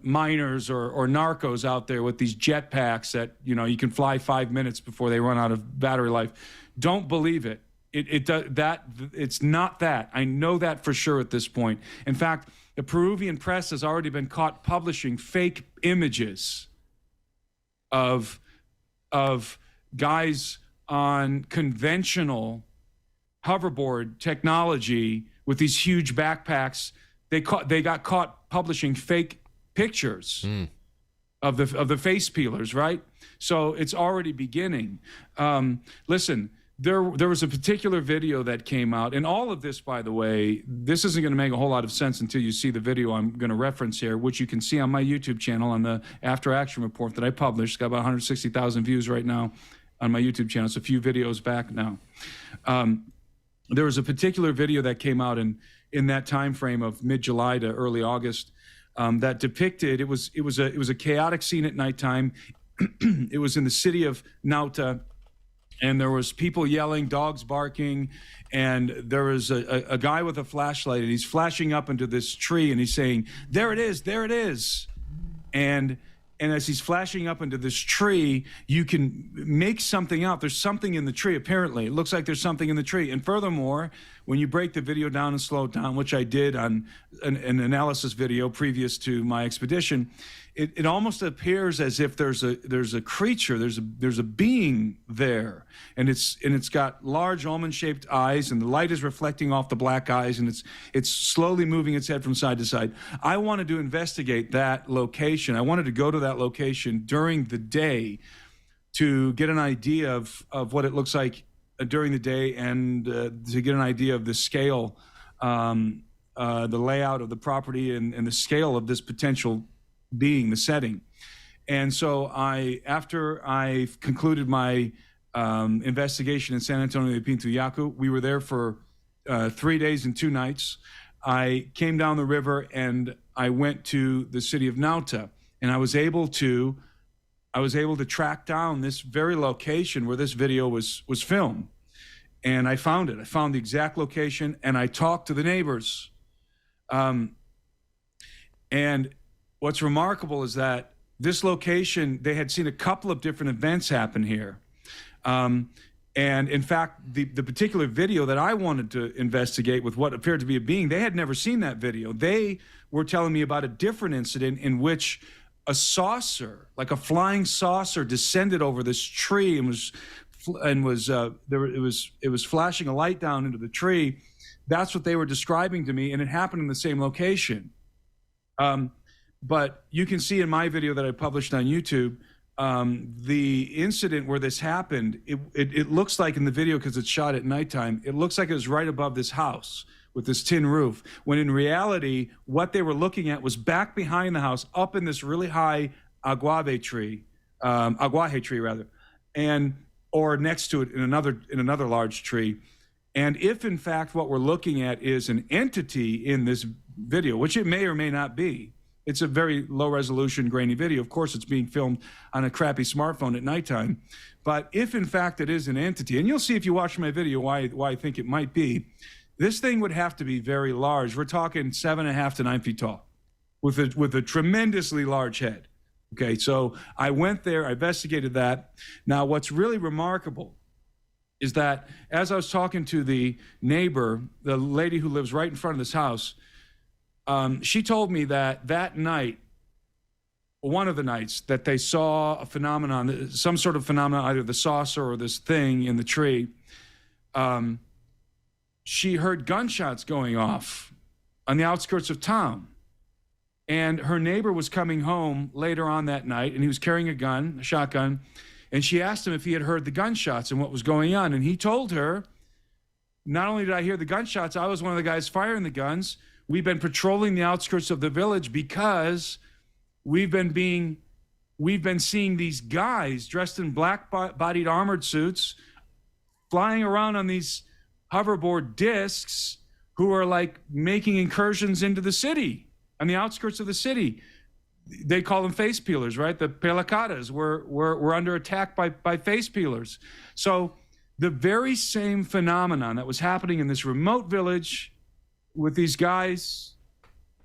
miners or narcos out there with these jetpacks that, you can fly 5 minutes before they run out of battery life. Don't believe it. It's not that. I know that for sure at this point. In fact, the Peruvian press has already been caught publishing fake images of guys on conventional hoverboard technology with these huge backpacks. They got caught publishing fake pictures of the face peelers, right? So it's already beginning. Listen, there was a particular video that came out, and all of this, by the way, this isn't going to make a whole lot of sense until you see the video I'm going to reference here, which you can see on my YouTube channel on the After Action report that I published. It's got about 160,000 views right now on my YouTube channel. It's a few videos back now. there was a particular video that came out in that time frame of mid-July to early August that depicted it was a chaotic scene at nighttime. It was in the city of Nauta, and there was people yelling, dogs barking, and there was a guy with a flashlight, and he's flashing up into this tree, and he's saying, "There it is, there it is," and as he's flashing up into this tree, you can make something out. There's something in the tree, apparently. It looks like there's something in the tree. And furthermore, when you break the video down and slow it down, which I did on an analysis video previous to my expedition, it almost appears as if there's a creature, there's a being there, and it's got large almond-shaped eyes, and the light is reflecting off the black eyes, and it's slowly moving its head from side to side. I wanted to investigate that location. I wanted to go to that location during the day to get an idea of what it looks like during the day, and to get an idea of the scale, the layout of the property, and the scale of this potential being, the setting. And so after I concluded my investigation in San Antonio de Pinto Yacu, we were there for 3 days and 2 nights. I came down the river and I went to the city of Nauta, and I was able to track down this very location where this video was filmed. And I found it. I found the exact location, and I talked to the neighbors. And what's remarkable is that this location, they had seen a couple of different events happen here. And in fact, the particular video that I wanted to investigate with what appeared to be a being, they had never seen that video. They were telling me about a different incident in which a saucer, like a flying saucer, descended over this tree and it was flashing a light down into the tree. That's what they were describing to me, and it happened in the same location. But you can see in my video that I published on YouTube, the incident where this happened, it looks like in the video, because it's shot at nighttime, it looks like it was right above this house with this tin roof, when in reality, what they were looking at was back behind the house, up in this really high aguaje tree, or next to it in another large tree. And if in fact what we're looking at is an entity in this video, which it may or may not be, it's a very low resolution, grainy video. Of course, it's being filmed on a crappy smartphone at nighttime. But if in fact it is an entity, and you'll see if you watch my video why I think it might be, this thing would have to be very large. We're talking 7.5 to 9 feet tall with a tremendously large head. Okay, so I went there, I investigated that. Now, what's really remarkable is that as I was talking to the neighbor, the lady who lives right in front of this house, she told me that night, one of the nights, that they saw a phenomenon, some sort of phenomenon, either the saucer or this thing in the tree. She heard gunshots going off on the outskirts of town. And her neighbor was coming home later on that night, and he was carrying a shotgun, and she asked him if he had heard the gunshots and what was going on. And he told her, not only did I hear the gunshots, I was one of the guys firing the guns. We've been patrolling the outskirts of the village because we've been seeing these guys dressed in black-bodied armored suits flying around on these hoverboard discs who are like making incursions into the city, on the outskirts of the city. They call them face peelers, right? The pelacadas were under attack by face peelers. So the very same phenomenon that was happening in this remote village with these guys,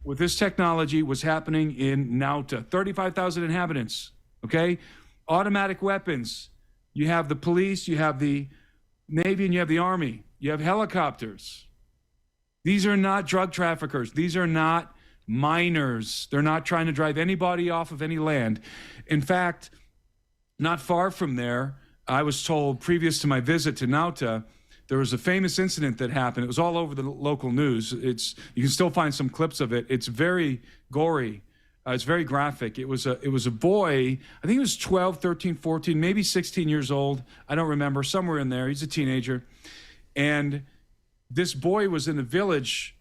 with this technology, was happening in Nauta. 35,000 inhabitants, okay? Automatic weapons. You have the police, you have the Navy, and you have the Army. You have helicopters. These are not drug traffickers. These are not miners. They're not trying to drive anybody off of any land. In fact, not far from there, I was told previous to my visit to Nauta, there was a famous incident that happened. It was all over the local news. You can still find some clips of it. It's very gory. It's very graphic. It was a boy, I think he was 12, 13, 14, maybe 16 years old. I don't remember, somewhere in there. He's a teenager. And this boy was in a village,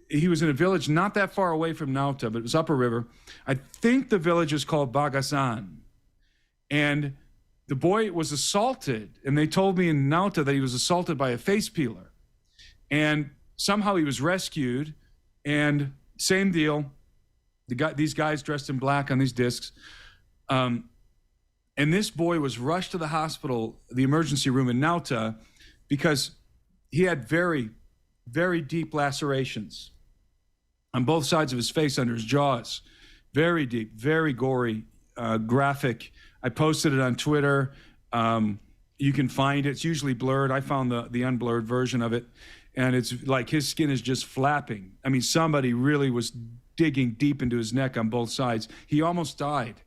he was in a village not that far away from Nauta, but it was up a river. I think the village is called Bagasan. And the boy was assaulted, and they told me in Nauta that he was assaulted by a face peeler. And somehow he was rescued, and same deal. These guys dressed in black on these discs. And this boy was rushed to the hospital, the emergency room in Nauta, because he had very, very deep lacerations on both sides of his face, under his jaws. Very deep, very gory, graphic. I posted it on Twitter. You can find it. It's usually blurred. I found the unblurred version of it. And it's like his skin is just flapping. I mean, somebody really was digging deep into his neck on both sides. He almost died.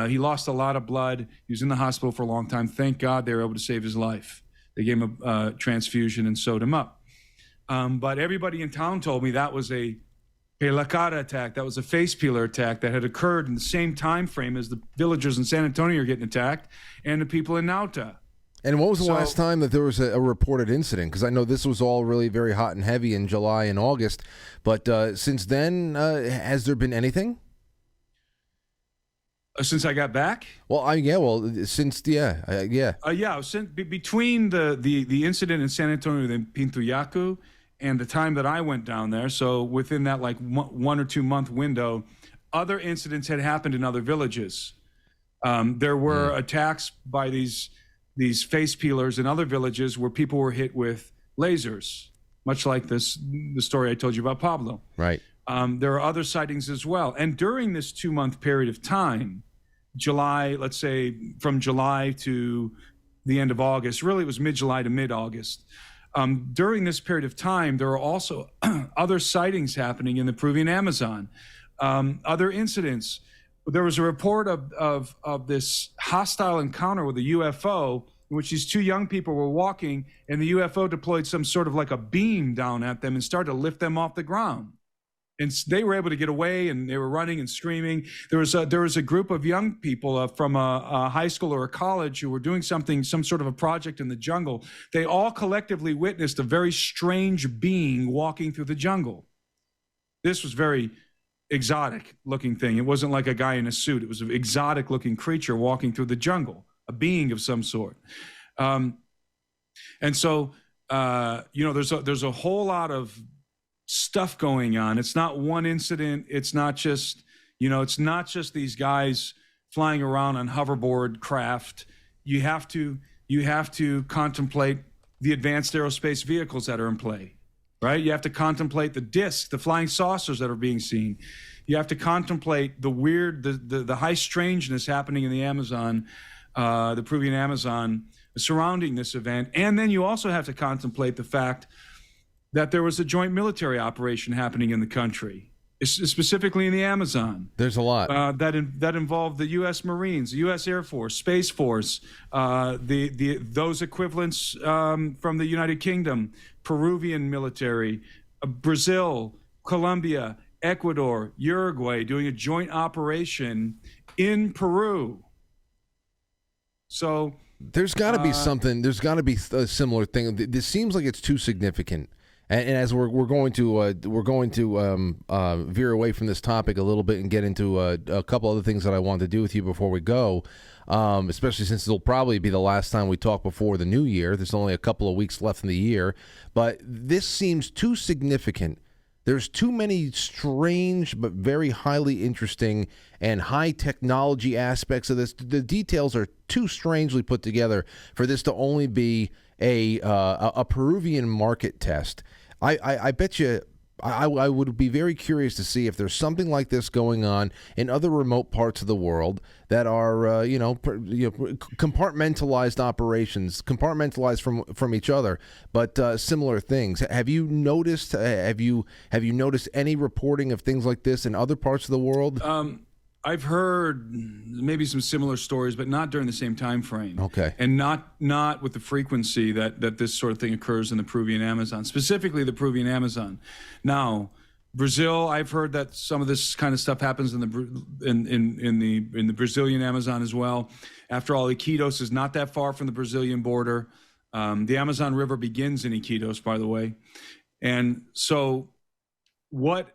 He lost a lot of blood. He was in the hospital for a long time. Thank God they were able to save his life. They gave him a transfusion and sewed him up. But everybody in town told me that was a la cara attack. That was a face peeler attack that had occurred in the same time frame as the villagers in San Antonio are getting attacked and the people in Nauta. And what was the last time that there was a reported incident? Because I know this was all really very hot and heavy in July and August. But since then, has there been anything? Since I got back? Since between the incident in San Antonio and Pintuyacu and the time that I went down there, so within that like 1 or 2 month window, other incidents had happened in other villages. There were attacks by these face peelers in other villages where people were hit with lasers, much like the story I told you about Pablo. Right. There are other sightings as well. And during this 2 month period of time, July, let's say from July to the end of August, really it was mid-July to mid-August. During this period of time, there are also other sightings happening in the Peruvian Amazon, other incidents. There was a report of this hostile encounter with a UFO in which these 2 young people were walking, and the UFO deployed some sort of like a beam down at them and started to lift them off the ground. And they were able to get away, and they were running and screaming. There was a group of young people from a high school or a college who were doing some sort of a project in the jungle. They all collectively witnessed a very strange being walking through the jungle. This was very exotic looking thing. It wasn't like a guy in a suit. It was an exotic looking creature walking through the jungle, a being of some sort. And so, there's a whole lot of stuff going on. It's not one incident. It's not just these guys flying around on hoverboard craft. You have to contemplate the advanced aerospace vehicles that are in play, right? You have to contemplate the discs, the flying saucers that are being seen. You have to contemplate the weird, the high strangeness happening in the Amazon, the Peruvian Amazon surrounding this event. And then you also have to contemplate the fact that there was a joint military operation happening in the country, specifically in the Amazon. There's a lot that involved the U.S. Marines, the U.S. Air Force, Space Force, those equivalents from the United Kingdom, Peruvian military, Brazil, Colombia, Ecuador, Uruguay, doing a joint operation in Peru. So there's got to be something. There's got to be a similar thing. This seems like it's too significant. And as we're going to veer away from this topic a little bit and get into a couple other things that I want to do with you before we go, especially since it'll probably be the last time we talk before the new year. There's only a couple of weeks left in the year, but this seems too significant. There's too many strange but very highly interesting and high technology aspects of this. The details are too strangely put together for this to only be a Peruvian market test. I bet you I would be very curious to see if there's something like this going on in other remote parts of the world that are compartmentalized operations, compartmentalized from each other, but similar things. Have you noticed? Have you noticed any reporting of things like this in other parts of the world? I've heard maybe some similar stories, but not during the same time frame. Okay. And not with the frequency that this sort of thing occurs in the Peruvian Amazon, specifically the Peruvian Amazon. Now, Brazil, I've heard that some of this kind of stuff happens in the Brazilian Amazon as well. After all, Iquitos is not that far from the Brazilian border. The Amazon River begins in Iquitos, by the way. And so what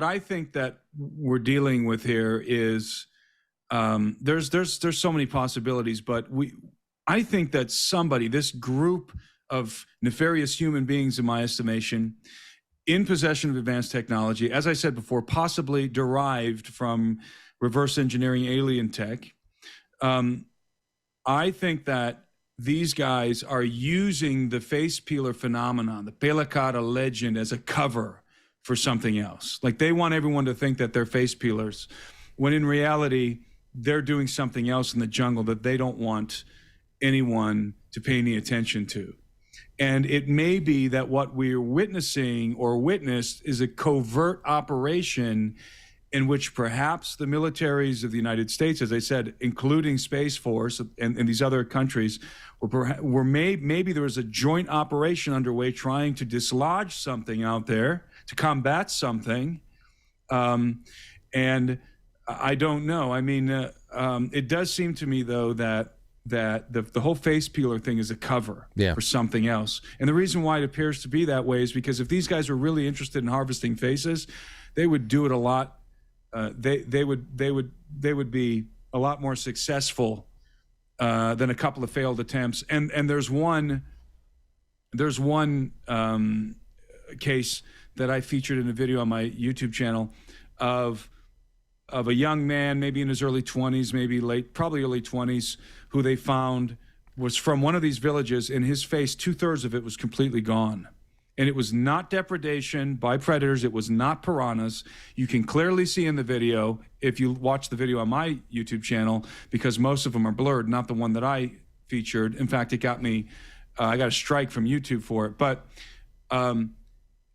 I think that we're dealing with here is There's so many possibilities, but I think that this group of nefarious human beings, in my estimation, in possession of advanced technology, as I said before, possibly derived from reverse engineering alien tech. I think that these guys are using the face peeler phenomenon, the pela cara legend, as a cover for something else. Like, they want everyone to think that they're face peelers, when in reality, they're doing something else in the jungle that they don't want anyone to pay any attention to. And it may be that what we're witnessing or witnessed is a covert operation in which perhaps the militaries of the United States, as I said, including Space Force and these other countries, maybe there was a joint operation underway trying to dislodge something out there, to combat something. And I don't know. I mean, it does seem to me, though, that the whole face peeler thing is a cover for something else. And the reason why it appears to be that way is because if these guys were really interested in harvesting faces, they would do it a lot. They would be a lot more successful than a couple of failed attempts. And there's one case that I featured in a video on my YouTube channel of a young man, maybe in his early 20s, probably early 20s, who they found was from one of these villages, and his face, 2/3 of it was completely gone. And it was not depredation by predators. It was not piranhas. You can clearly see in the video, if you watch the video on my YouTube channel, because most of them are blurred, not the one that I featured. In fact, it got me, I got a strike from YouTube for it. But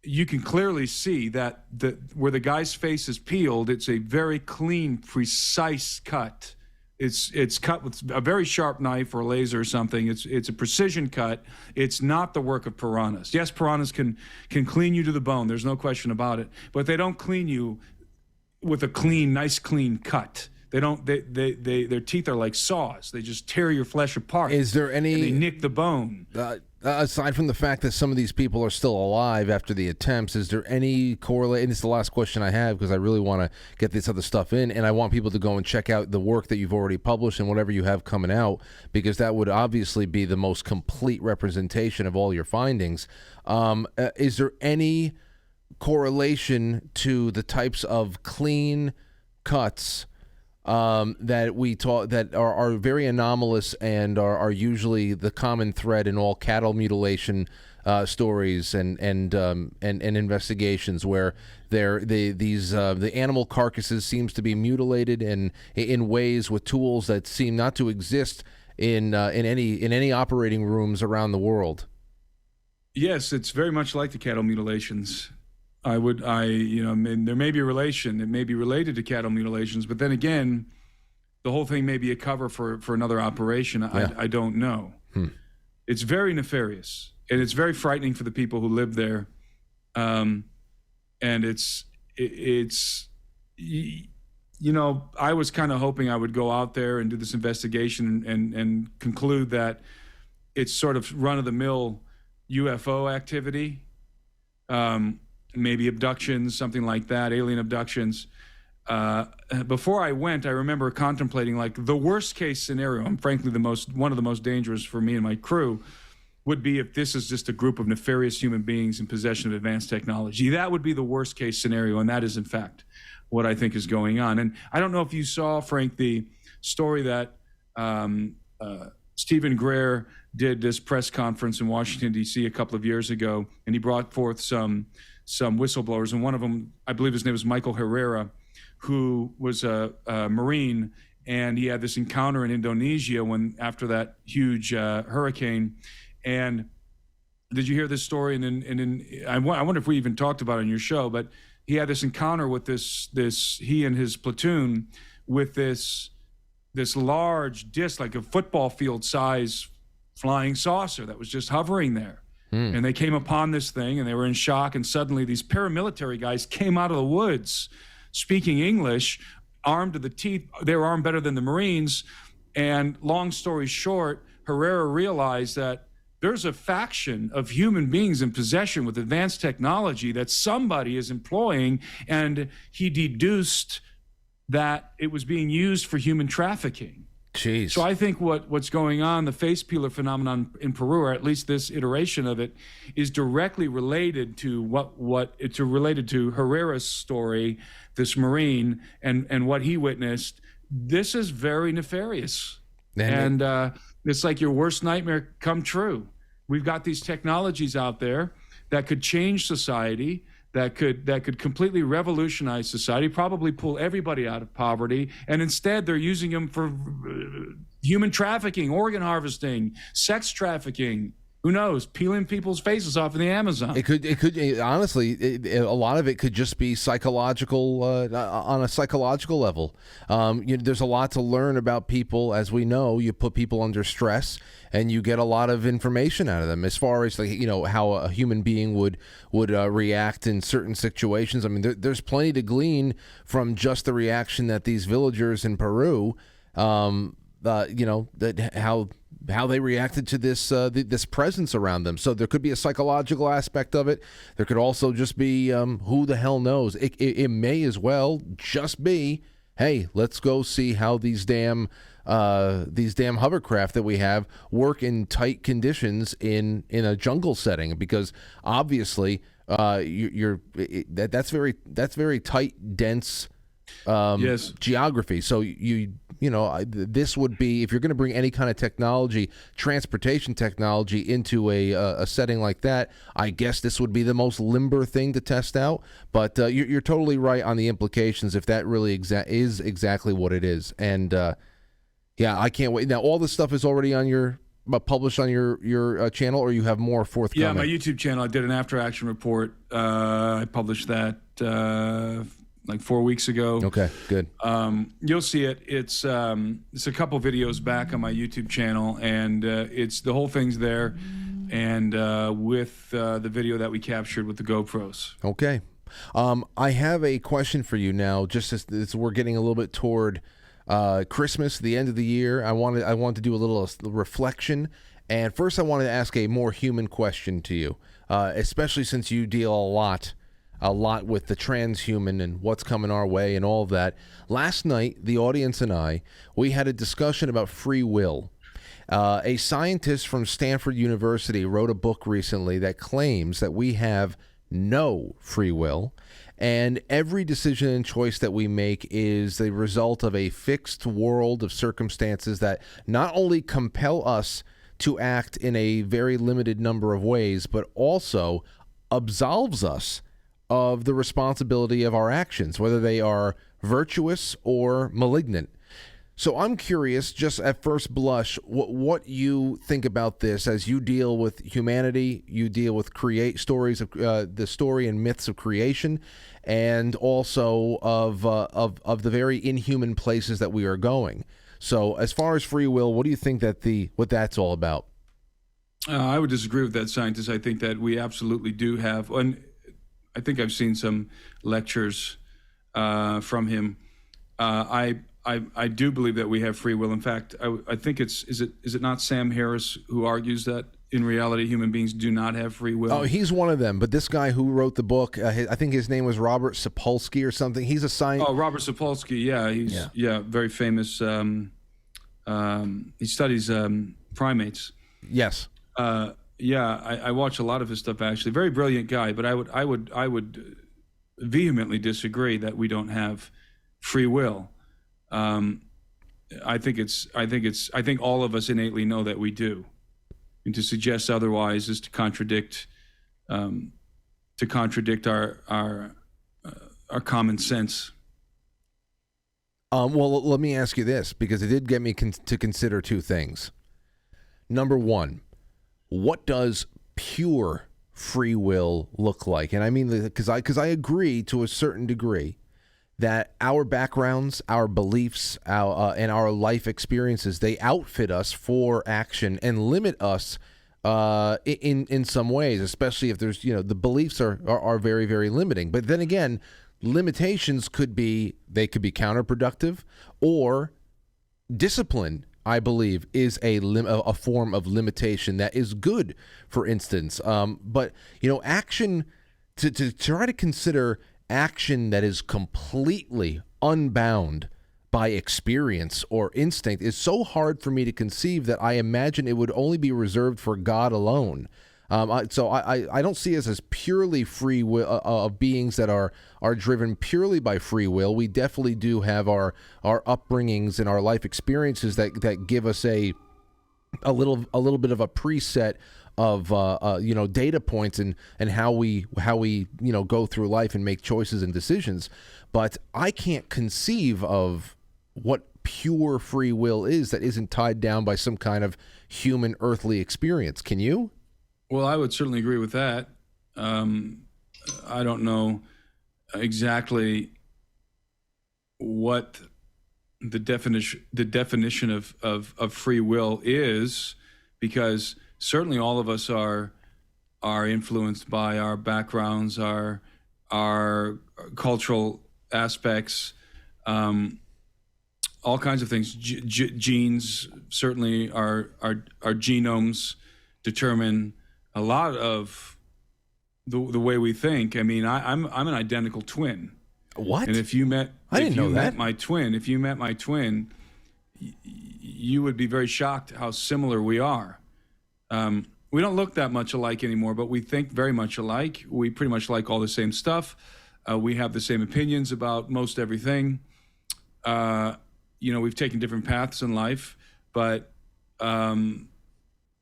you can clearly see that where the guy's face is peeled, it's a very clean, precise cut. It's cut with a very sharp knife or laser or something. It's a precision cut. It's not the work of piranhas. Yes, piranhas can clean you to the bone. There's no question about it. But they don't clean you with a nice clean cut. They don't. Their teeth are like saws. They just tear your flesh apart. Is there any? And they nick the bone. Aside from the fact that some of these people are still alive after the attempts, is there any correlation? And it's the last question I have, because I really want to get this other stuff in, and I want people to go and check out the work that you've already published and whatever you have coming out, because that would obviously be the most complete representation of all your findings. Is there any correlation to the types of clean cuts that we talk that are very anomalous and are usually the common thread in all cattle mutilation stories and investigations, where the animal carcasses seems to be mutilated in ways with tools that seem not to exist in any operating rooms around the world? Yes, it's very much like the cattle mutilations. I mean, there may be a relation. It may be related to cattle mutilations, but then again, the whole thing may be a cover for another operation. I don't know. It's very nefarious, and it's very frightening for the people who live there. And it's I was kind of hoping I would go out there and do this investigation and conclude that it's sort of run-of-the-mill UFO activity. Maybe abductions, something like that, alien abductions. Before I went, I remember contemplating, like, the worst case scenario, and frankly one of the most dangerous for me and my crew, would be if this is just a group of nefarious human beings in possession of advanced technology. That would be the worst case scenario, and that is in fact what I think is going on. And I don't know if you saw, Frank, the story that Stephen Greer did this press conference in Washington, D.C. a couple of years ago, and he brought forth some whistleblowers, and one of them, I believe his name was Michael Herrera, who was a Marine, and he had this encounter in Indonesia after that huge hurricane. And did you hear this story? And I wonder if we even talked about it on your show, but he had this encounter with he and his platoon with this large disc, like a football field size flying saucer that was just hovering there. And they came upon this thing, and they were in shock, and suddenly these paramilitary guys came out of the woods speaking English, armed to the teeth. They were armed better than the Marines. And long story short, Herrera realized that there's a faction of human beings in possession with advanced technology that somebody is employing, and he deduced that it was being used for human trafficking. Jeez. So I think what's going on, the face peeler phenomenon in Peru, or at least this iteration of it, is directly related to it's related to Herrera's story, this Marine, and what he witnessed. This is very nefarious, and it's like your worst nightmare come true. We've got these technologies out there that could change society, that could completely revolutionize society, probably pull everybody out of poverty, and instead they're using them for human trafficking, organ harvesting, sex trafficking. Who knows? Peeling people's faces off in the Amazon. It could honestly, a lot of it could just be psychological, on a psychological level. There's a lot to learn about people. As we know, you put people under stress and you get a lot of information out of them as far as how a human being would react in certain situations. I mean, there's plenty to glean from just the reaction that these villagers in Peru, how they reacted to this this presence around them. So there could be a psychological aspect of it. There could also just be who the hell knows. It may as well just be, hey, let's go see how these damn hovercraft that we have work in tight conditions in a jungle setting, because obviously that's very tight, dense yes. geography. So this would be, if you're going to bring any kind of technology, transportation technology, into a setting like that, I guess this would be the most limber thing to test out. But you're totally right on the implications if that really is exactly what it is. And I can't wait. Now, all this stuff is already on your published on your channel, or you have more forthcoming? Yeah, my YouTube channel. I did an after action report. I published that like 4 weeks ago. Okay, good. You'll see it. It's a couple videos back on my YouTube channel, and it's the whole thing's there, and with the video that we captured with the GoPros. Okay. I have a question for you now. Just as we're getting a little bit toward Christmas, the end of the year, I want to do a little reflection. And first, I wanted to ask a more human question to you, especially since you deal a lot with the transhuman and what's coming our way and all of that. Last night, the audience and we had a discussion about free will. A scientist from Stanford University wrote a book recently that claims that we have no free will, and every decision and choice that we make is the result of a fixed world of circumstances that not only compel us to act in a very limited number of ways, but also absolves us of the responsibility of our actions, whether they are virtuous or malignant. So I'm curious, just at first blush, what you think about this as you deal with humanity, you deal with stories of the story and myths of creation, and also of the very inhuman places that we are going. So as far as free will, what do you think what that's all about? I would disagree with that scientist. I think that we absolutely do have, and I think I've seen some lectures from him. I do believe that we have free will. In fact, I think is it not Sam Harris who argues that in reality human beings do not have free will? Oh, he's one of them. But this guy who wrote the book, I think his name was Robert Sapolsky or something. He's a scientist. Oh, Robert Sapolsky. Yeah, he's very famous. He studies primates. Yes. I watch a lot of his stuff actually. Very brilliant guy, but I would vehemently disagree that we don't have free will. I think all of us innately know that we do, and to suggest otherwise is to contradict our common sense. Well, let me ask you this, because it did get me to consider two things. Number one, what does pure free will look like? And I mean, because I agree to a certain degree that our backgrounds, our beliefs, and our life experiences, they outfit us for action and limit us in some ways, especially if there's, the beliefs are very, very limiting. But then again, limitations could be counterproductive, or discipline, I believe, is a form of limitation that is good, for instance. But, action, to try to consider action that is completely unbound by experience or instinct is so hard for me to conceive that I imagine it would only be reserved for God alone. So I don't see us as purely free will beings that are driven purely by free will. We definitely do have our upbringings and our life experiences that give us a little bit of a preset of data points and how we go through life and make choices and decisions. But I can't conceive of what pure free will is that isn't tied down by some kind of human earthly experience. Can you? Well, I would certainly agree with that. I don't know exactly what the definition of free will is, because certainly all of us are influenced by our backgrounds, our cultural aspects, all kinds of things. Genes, certainly our genomes determine a lot of the way we think. I mean, I'm an identical twin. What? And if you met my twin, you would be very shocked how similar we are. We don't look that much alike anymore, but we think very much alike. We pretty much like all the same stuff. We have the same opinions about most everything. We've taken different paths in life, but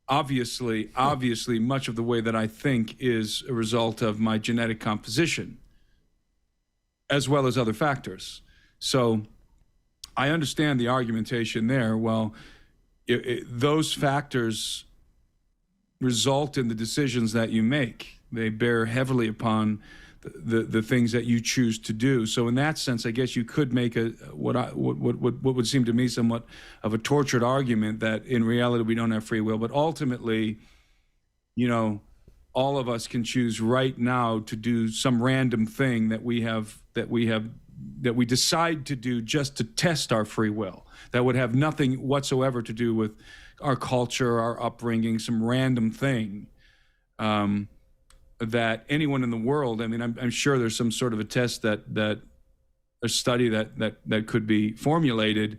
obviously, much of the way that I think is a result of my genetic composition, as well as other factors. So I understand the argumentation there. Well, those factors result in the decisions that you make. They bear heavily upon the things that you choose to do. So in that sense, I guess you could make what would seem to me somewhat of a tortured argument that in reality we don't have free will. But ultimately, all of us can choose right now to do some random thing that we decide to do just to test our free will. That would have nothing whatsoever to do with our culture, our upbringing, some random thing. That anyone in the world, I mean, I'm sure there's some sort of a test that a study that could be formulated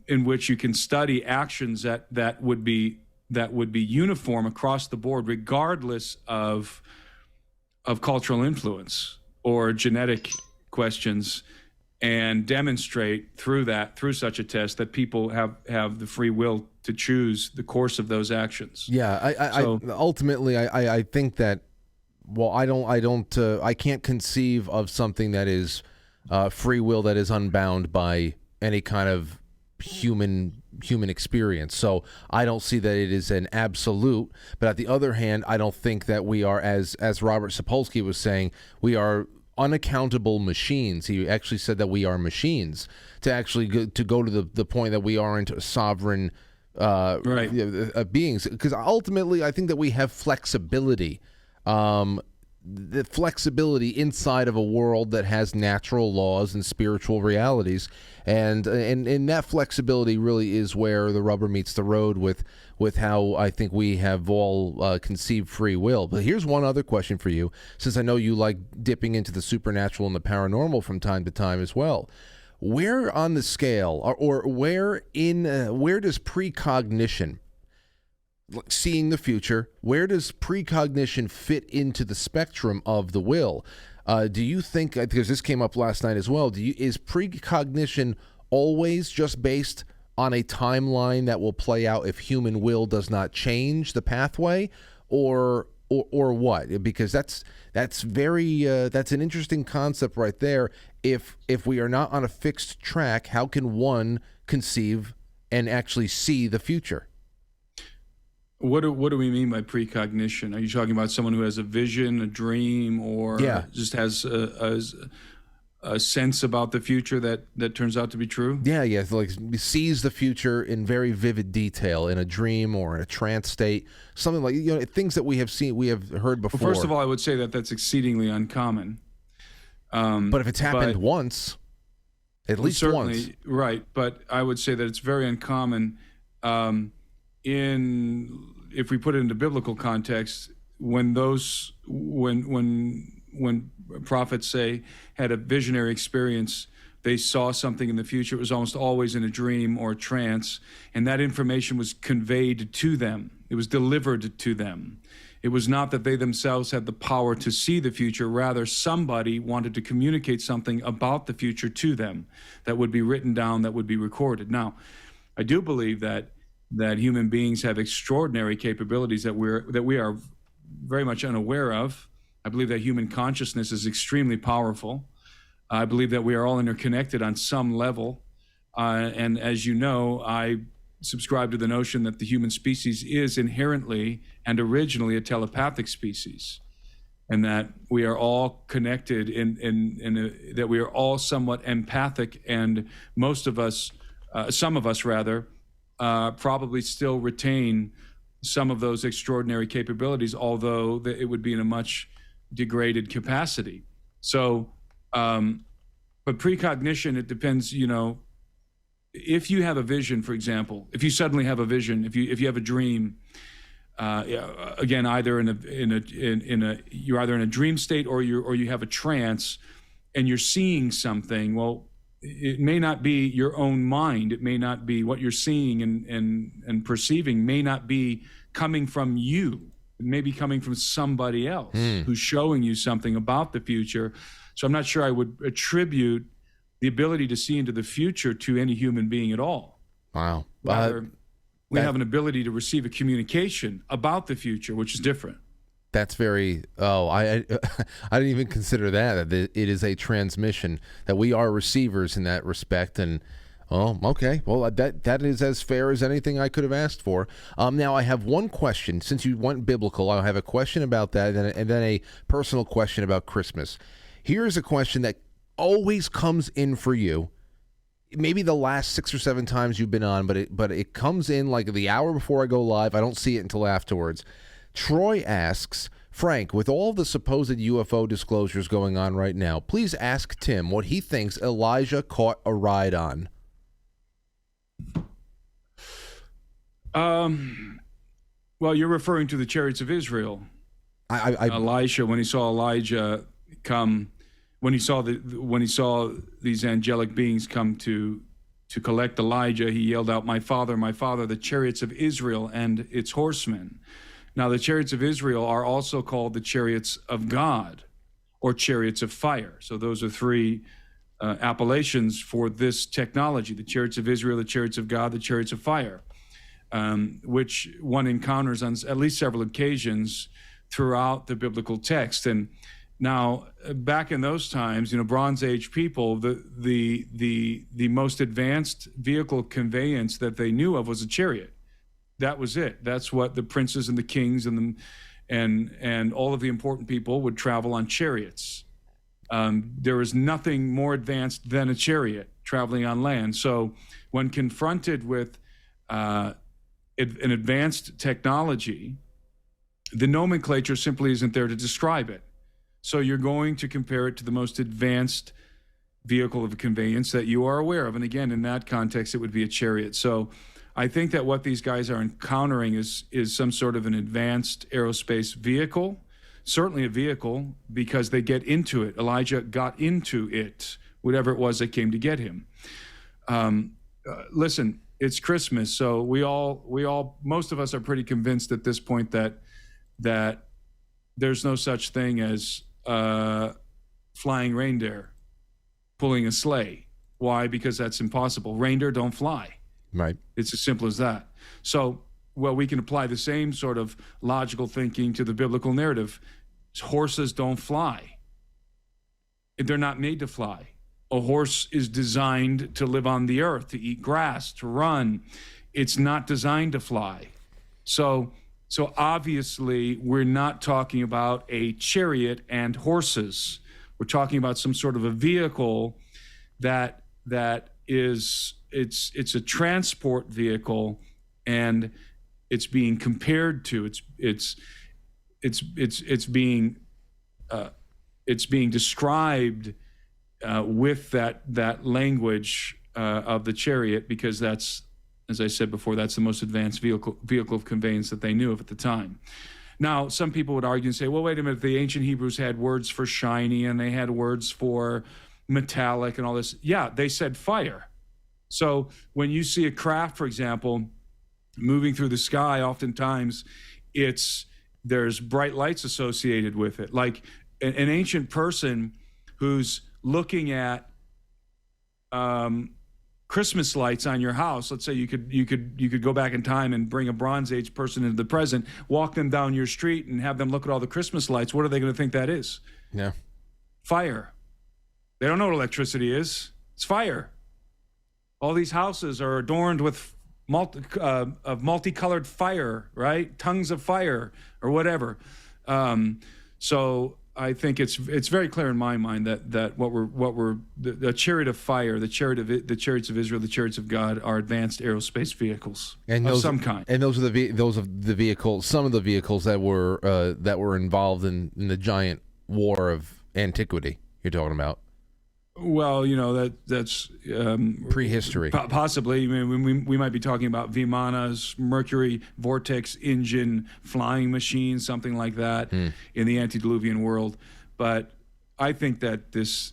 in which you can study actions that would be uniform across the board, regardless of cultural influence or genetic questions, and demonstrate through such a test that people have the free will to choose the course of those actions. Yeah, I think that, well, I can't conceive of something that is free will that is unbound by any kind of human experience. So I don't see that it is an absolute. But at the other hand, I don't think that we are, as Robert Sapolsky was saying, we are unaccountable machines. He actually said that we are machines to actually go to the point that we aren't sovereign beings. Because ultimately, I think that we have flexibility. The flexibility inside of a world that has natural laws and spiritual realities, and that flexibility really is where the rubber meets the road with how I think we have all conceived free will. But here's one other question for you, since I know you like dipping into the supernatural and the paranormal from time to time as well. Where on the scale, or where does precognition, seeing the future, where does precognition fit into the spectrum of the will? Do you think, because this came up last night as well, is precognition always just based on a timeline that will play out if human will does not change the pathway, or what? Because that's an interesting concept right there. If we are not on a fixed track, how can one conceive and actually see the future? What do we mean by precognition? Are you talking about someone who has a vision, a dream, or just has a sense about the future that turns out to be true? Yeah, like sees the future in very vivid detail in a dream or in a trance state, something like things that we have heard before. Well, first of all, I would say that that's exceedingly uncommon. But if it's happened once, at least once, right? But I would say that it's very uncommon. If we put it into biblical context, when when prophets say had a visionary experience, they saw something in the future. It was almost always in a dream or a trance, and that information was conveyed to them. It was delivered to them. It was not that they themselves had the power to see the future. Rather, somebody wanted to communicate something about the future to them that would be written down, that would be recorded. Now, I do believe that human beings have extraordinary capabilities that we are very much unaware of. I believe that human consciousness is extremely powerful. I believe that we are all interconnected on some level. And as you know, I subscribe to the notion that the human species is inherently and originally a telepathic species, and that we are all connected that we are all somewhat empathic, and most of us, some of us rather, probably still retain some of those extraordinary capabilities, although it would be in a much degraded capacity. So, but precognition, it depends, if you have a vision, for example, if you suddenly have a vision, if you have a dream, again, either you're either in a dream state or you have a trance, and you're seeing something. Well, it may not be your own mind. It may not be what you're seeing and perceiving. May not be coming from you. It may be coming from somebody else who's showing you something about the future. So I'm not sure I would attribute the ability to see into the future to any human being at all. Wow. Rather, we have an ability to receive a communication about the future, which is different. That's very, I didn't even consider that it is a transmission, that we are receivers in that respect. And, okay. Well, that is as fair as anything I could have asked for. Now, I have one question. Since you went biblical, I have a question about that and then a personal question about Christmas. Here's a question that always comes in for you. Maybe the last 6 or 7 times you've been on, but it comes in like the hour before I go live. I don't see it until afterwards. Troy asks, Frank, with all the supposed UFO disclosures going on right now, please ask Tim what he thinks Elijah caught a ride on. Well, you're referring to the chariots of Israel. Elisha, when he saw Elijah come, when he saw these angelic beings come to collect Elijah, he yelled out, my father, the chariots of Israel and its horsemen. Now, the chariots of Israel are also called the chariots of God, or chariots of fire. So those are 3 appellations for this technology: the chariots of Israel, the chariots of God, the chariots of fire, which one encounters on at least several occasions throughout the biblical text. And now, back in those times, Bronze Age people, the most advanced vehicle conveyance that they knew of was a chariot. That was it. That's what the princes and the kings and all of the important people would travel on chariots. There was nothing more advanced than a chariot traveling on land. So when confronted with an advanced technology, the nomenclature simply isn't there to describe it. So you're going to compare it to the most advanced vehicle of conveyance that you are aware of. And again, in that context, it would be a chariot. So I think that what these guys are encountering is some sort of an advanced aerospace vehicle, certainly a vehicle, because they get into it. Elijah got into it, whatever it was that came to get him. Listen, it's Christmas, so we all, most of us are pretty convinced at this point that there's no such thing as flying reindeer, pulling a sleigh. Why? Because that's impossible. Reindeer don't fly. Right. It's as simple as that. So, we can apply the same sort of logical thinking to the biblical narrative. Horses don't fly. They're not made to fly. A horse is designed to live on the earth, to eat grass, to run. It's not designed to fly. So obviously, we're not talking about a chariot and horses. We're talking about some sort of a vehicle that is it's a transport vehicle, and it's being compared to it's being described with that language of the chariot, because that's, as I said before, that's the most advanced vehicle of conveyance that they knew of at the time. Now, some people would argue and say, well, wait a minute, the ancient Hebrews had words for shiny and they had words for metallic and all this. Yeah, they said fire. So when you see a craft, for example, moving through the sky, oftentimes there's bright lights associated with it. Like an ancient person who's looking at Christmas lights on your house. Let's say you could go back in time and bring a Bronze Age person into the present, walk them down your street and have them look at all the Christmas lights. What are they going to think that is? Yeah. Fire. They don't know what electricity is. It's fire. All these houses are adorned with multicolored fire, right? Tongues of fire or whatever. So I think it's very clear in my mind that the chariot of fire, the chariots of Israel, the chariots of God are advanced aerospace vehicles of some kind. And those are the vehicles, some of the vehicles that were involved in the giant war of antiquity. You're talking about. Well, that's prehistory. Possibly. I mean, we might be talking about Vimanas, Mercury vortex engine, flying machines, something like that in the antediluvian world. But I think that this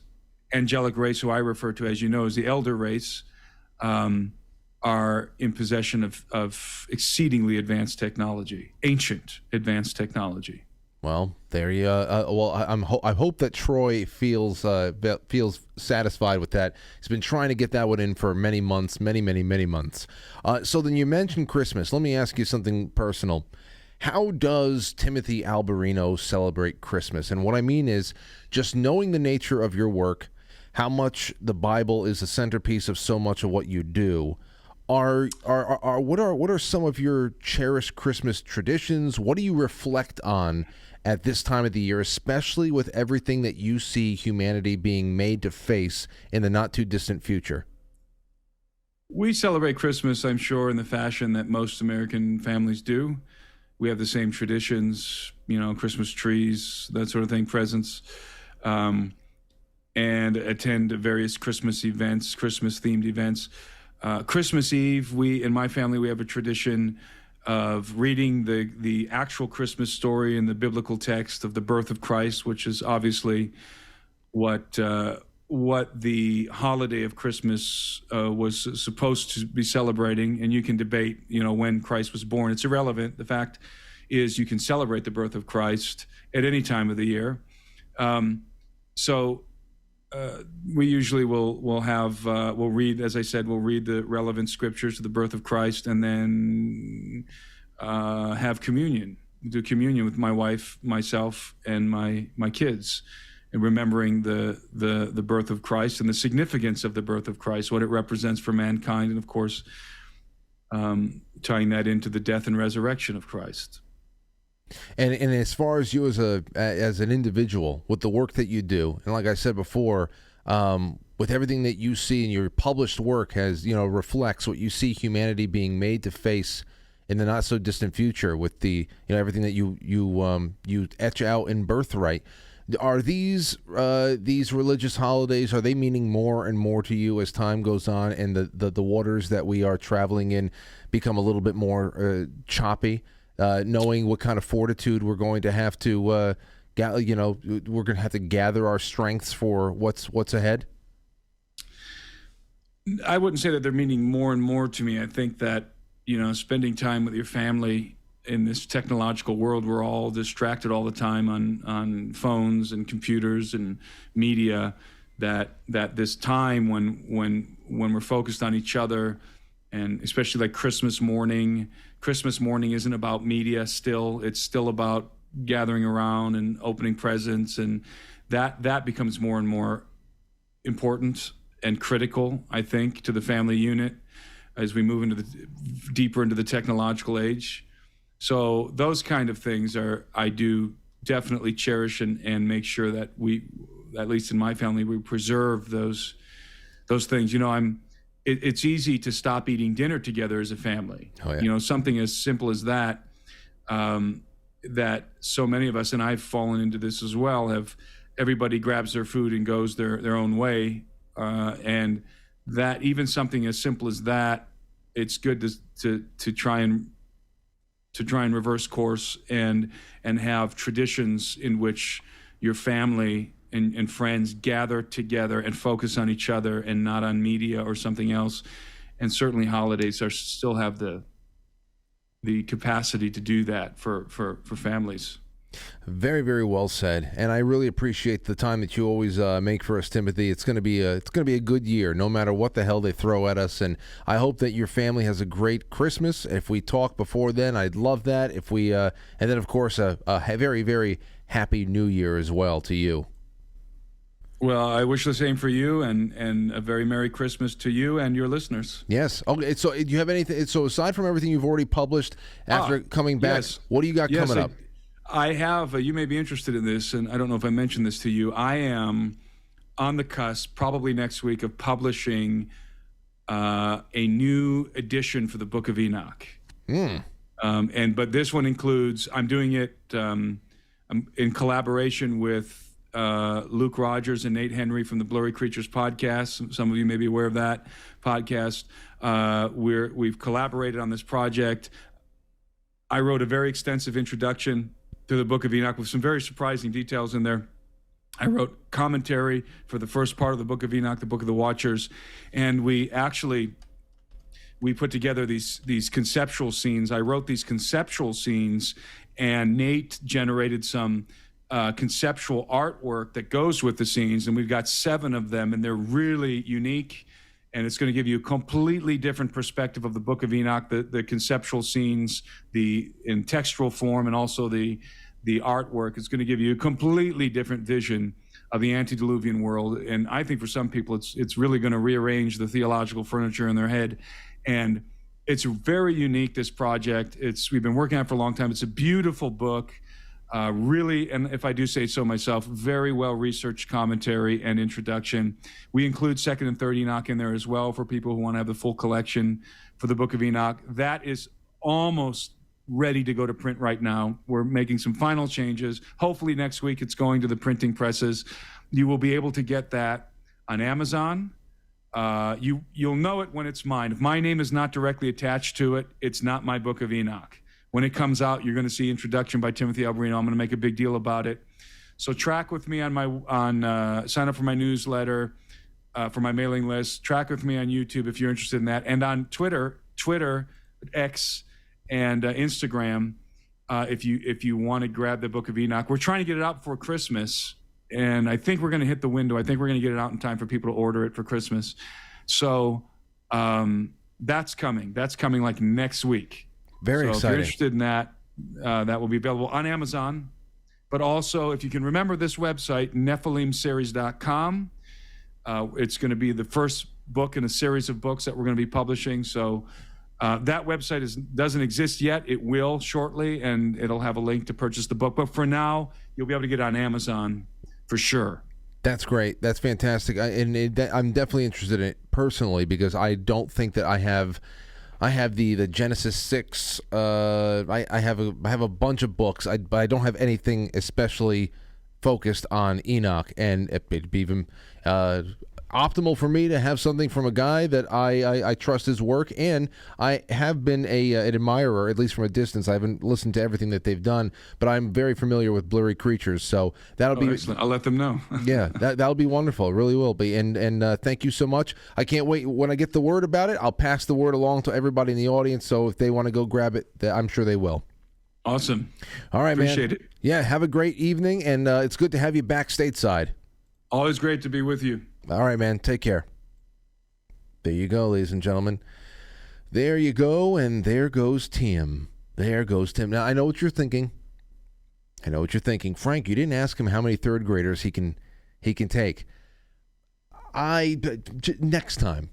angelic race, who I refer to, as you know, as the elder race, are in possession of exceedingly advanced technology, ancient advanced technology. Well, there you. I hope that Troy feels satisfied with that. He's been trying to get that one in for many months, many months. So then you mentioned Christmas. Let me ask you something personal. How does Timothy Alberino celebrate Christmas? And what I mean is, just knowing the nature of your work, how much the Bible is the centerpiece of so much of what you do. What are some of your cherished Christmas traditions? What do you reflect on at this time of the year, especially with everything that you see humanity being made to face in the not too distant future? We celebrate Christmas, I'm sure, in the fashion that most American families do. We have the same traditions, Christmas trees, that sort of thing, presents, and attend various Christmas events, Christmas-themed events. Christmas Eve, in my family, we have a tradition of reading the actual Christmas story in the biblical text of the birth of Christ, which is obviously what the holiday of Christmas was supposed to be celebrating. And you can debate, when Christ was born. It's irrelevant. The fact is, you can celebrate the birth of Christ at any time of the year. We usually will read, as I said, we'll read the relevant scriptures of the birth of Christ, and then have communion. Do communion with my wife, myself, and my kids, and remembering the birth of Christ and the significance of the birth of Christ, what it represents for mankind, and of course, tying that into the death and resurrection of Christ. And as far as you as an individual, with the work that you do, and like I said before, with everything that you see in your published work reflects what you see humanity being made to face in the not so distant future, with the everything that you etch out in Birthright. Are these religious holidays, are they meaning more and more to you as time goes on, and the waters that we are traveling in become a little bit more choppy? Knowing what kind of fortitude we're going to have to, we're going to have to gather our strengths for what's ahead? I wouldn't say that they're meaning more and more to me. I think that, spending time with your family in this technological world, we're all distracted all the time on phones and computers and media, that this time when we're focused on each other, and especially like Christmas morning isn't about media still. It's still about gathering around and opening presents, and that becomes more and more important and critical, I think, to the family unit as we move deeper into the technological age. So those kind of things I do definitely cherish and make sure that we, at least in my family, we preserve those things. It's easy to stop eating dinner together as a family. Oh, yeah. Something as simple as that, that so many of us, and I've fallen into this as well, everybody grabs their food and goes their own way. And that, even something as simple as that, it's good to try and to try and reverse course and have traditions in which your family and friends gather together and focus on each other and not on media or something else. And certainly holidays still have the capacity to do that for families. Very, very well said, and I really appreciate the time that you always make for us, Timothy. It's going to be a good year, no matter what the hell they throw at us. And I hope that your family has a great Christmas. If we talk before then, I'd love that. If we and then of course a very, very happy New Year as well to you. Well, I wish the same for you, and a very Merry Christmas to you and your listeners. Yes. Okay. So, do you have anything? So, aside from everything you've already published after coming back, yes. What do you got coming up? I have. You may be interested in this, and I don't know if I mentioned this to you. I am on the cusp, probably next week, of publishing a new edition for the Book of Enoch. But this one includes. I'm doing it in collaboration with Luke Rogers and Nate Henry from the Blurry Creatures podcast. Some of you may be aware of that podcast. We've collaborated on this project. I wrote a very extensive introduction to the Book of Enoch with some very surprising details in there. I wrote commentary for the first part of the Book of Enoch, the Book of the Watchers, and we put together these conceptual scenes. I wrote these conceptual scenes, and Nate generated some conceptual artwork that goes with the scenes, and we've got 7 of them, and they're really unique, and it's going to give you a completely different perspective of the Book of Enoch, the conceptual scenes, in textual form, and also the artwork. It's going to give you a completely different vision of the antediluvian world, and I think for some people it's really going to rearrange the theological furniture in their head, and it's very unique, this project. We've been working on it for a long time. It's a beautiful book. Really, and if I do say so myself, very well-researched commentary and introduction. We include 2nd and 3rd Enoch in there as well for people who want to have the full collection for the Book of Enoch. That is almost ready to go to print right now. We're making some final changes. Hopefully next week it's going to the printing presses. You will be able to get that on Amazon. You'll know it when it's mine. If my name is not directly attached to it, it's not my Book of Enoch. When it comes out, you're going to see introduction by Timothy Alberino. I'm going to make a big deal about it. So track with me sign up for my newsletter, for my mailing list. Track with me on YouTube if you're interested in that, and on Twitter, X, and Instagram if you want to grab the Book of Enoch. We're trying to get it out before Christmas, and I think we're going to hit the window. I think we're going to get it out in time for people to order it for Christmas. So that's coming. That's coming like next week. Very exciting. If you're interested in that, that will be available on Amazon. But also, if you can remember this website, nephilimseries.com. It's going to be the first book in a series of books that we're going to be publishing. So that website doesn't exist yet. It will shortly, and it'll have a link to purchase the book. But for now, you'll be able to get it on Amazon for sure. That's great. That's fantastic. I'm definitely interested in it personally because I don't think that I have the Genesis 6. I have a bunch of books, but I don't have anything especially focused on Enoch, and it'd be even optimal for me to have something from a guy that I trust his work, and I have been an admirer, at least from a distance. I haven't listened to everything that they've done, but I'm very familiar with Blurry Creatures, so that'll be excellent. I'll let them know. Yeah, that'll be wonderful. It really will be, and thank you so much. I can't wait. When I get the word about it, I'll pass the word along to everybody in the audience, so if they want to go grab it, I'm sure they will. Awesome. All right, Appreciate man. It. Yeah, have a great evening, and it's good to have you back stateside. Always great to be with you. All right, man. Take care. There you go, ladies and gentlemen. There you go, and there goes Tim. There goes Tim. Now, I know what you're thinking. Frank, you didn't ask him how many third graders he can take. Next time.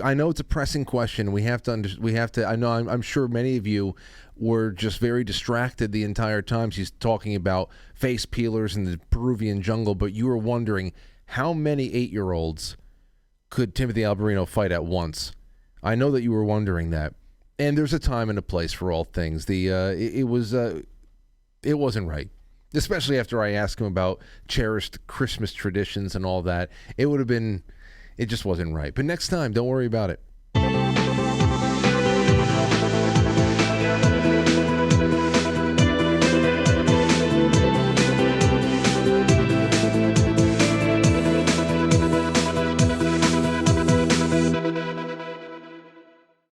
I know it's a pressing question. I'm sure many of you were just very distracted the entire time she's talking about face peelers in the Peruvian jungle, but you were wondering how many 8-year-olds could Timothy Alberino fight at once. I know that you were wondering that. And there's a time and a place for all things. It wasn't right. Especially after I asked him about cherished Christmas traditions and all that. It just wasn't right. But next time, don't worry about it.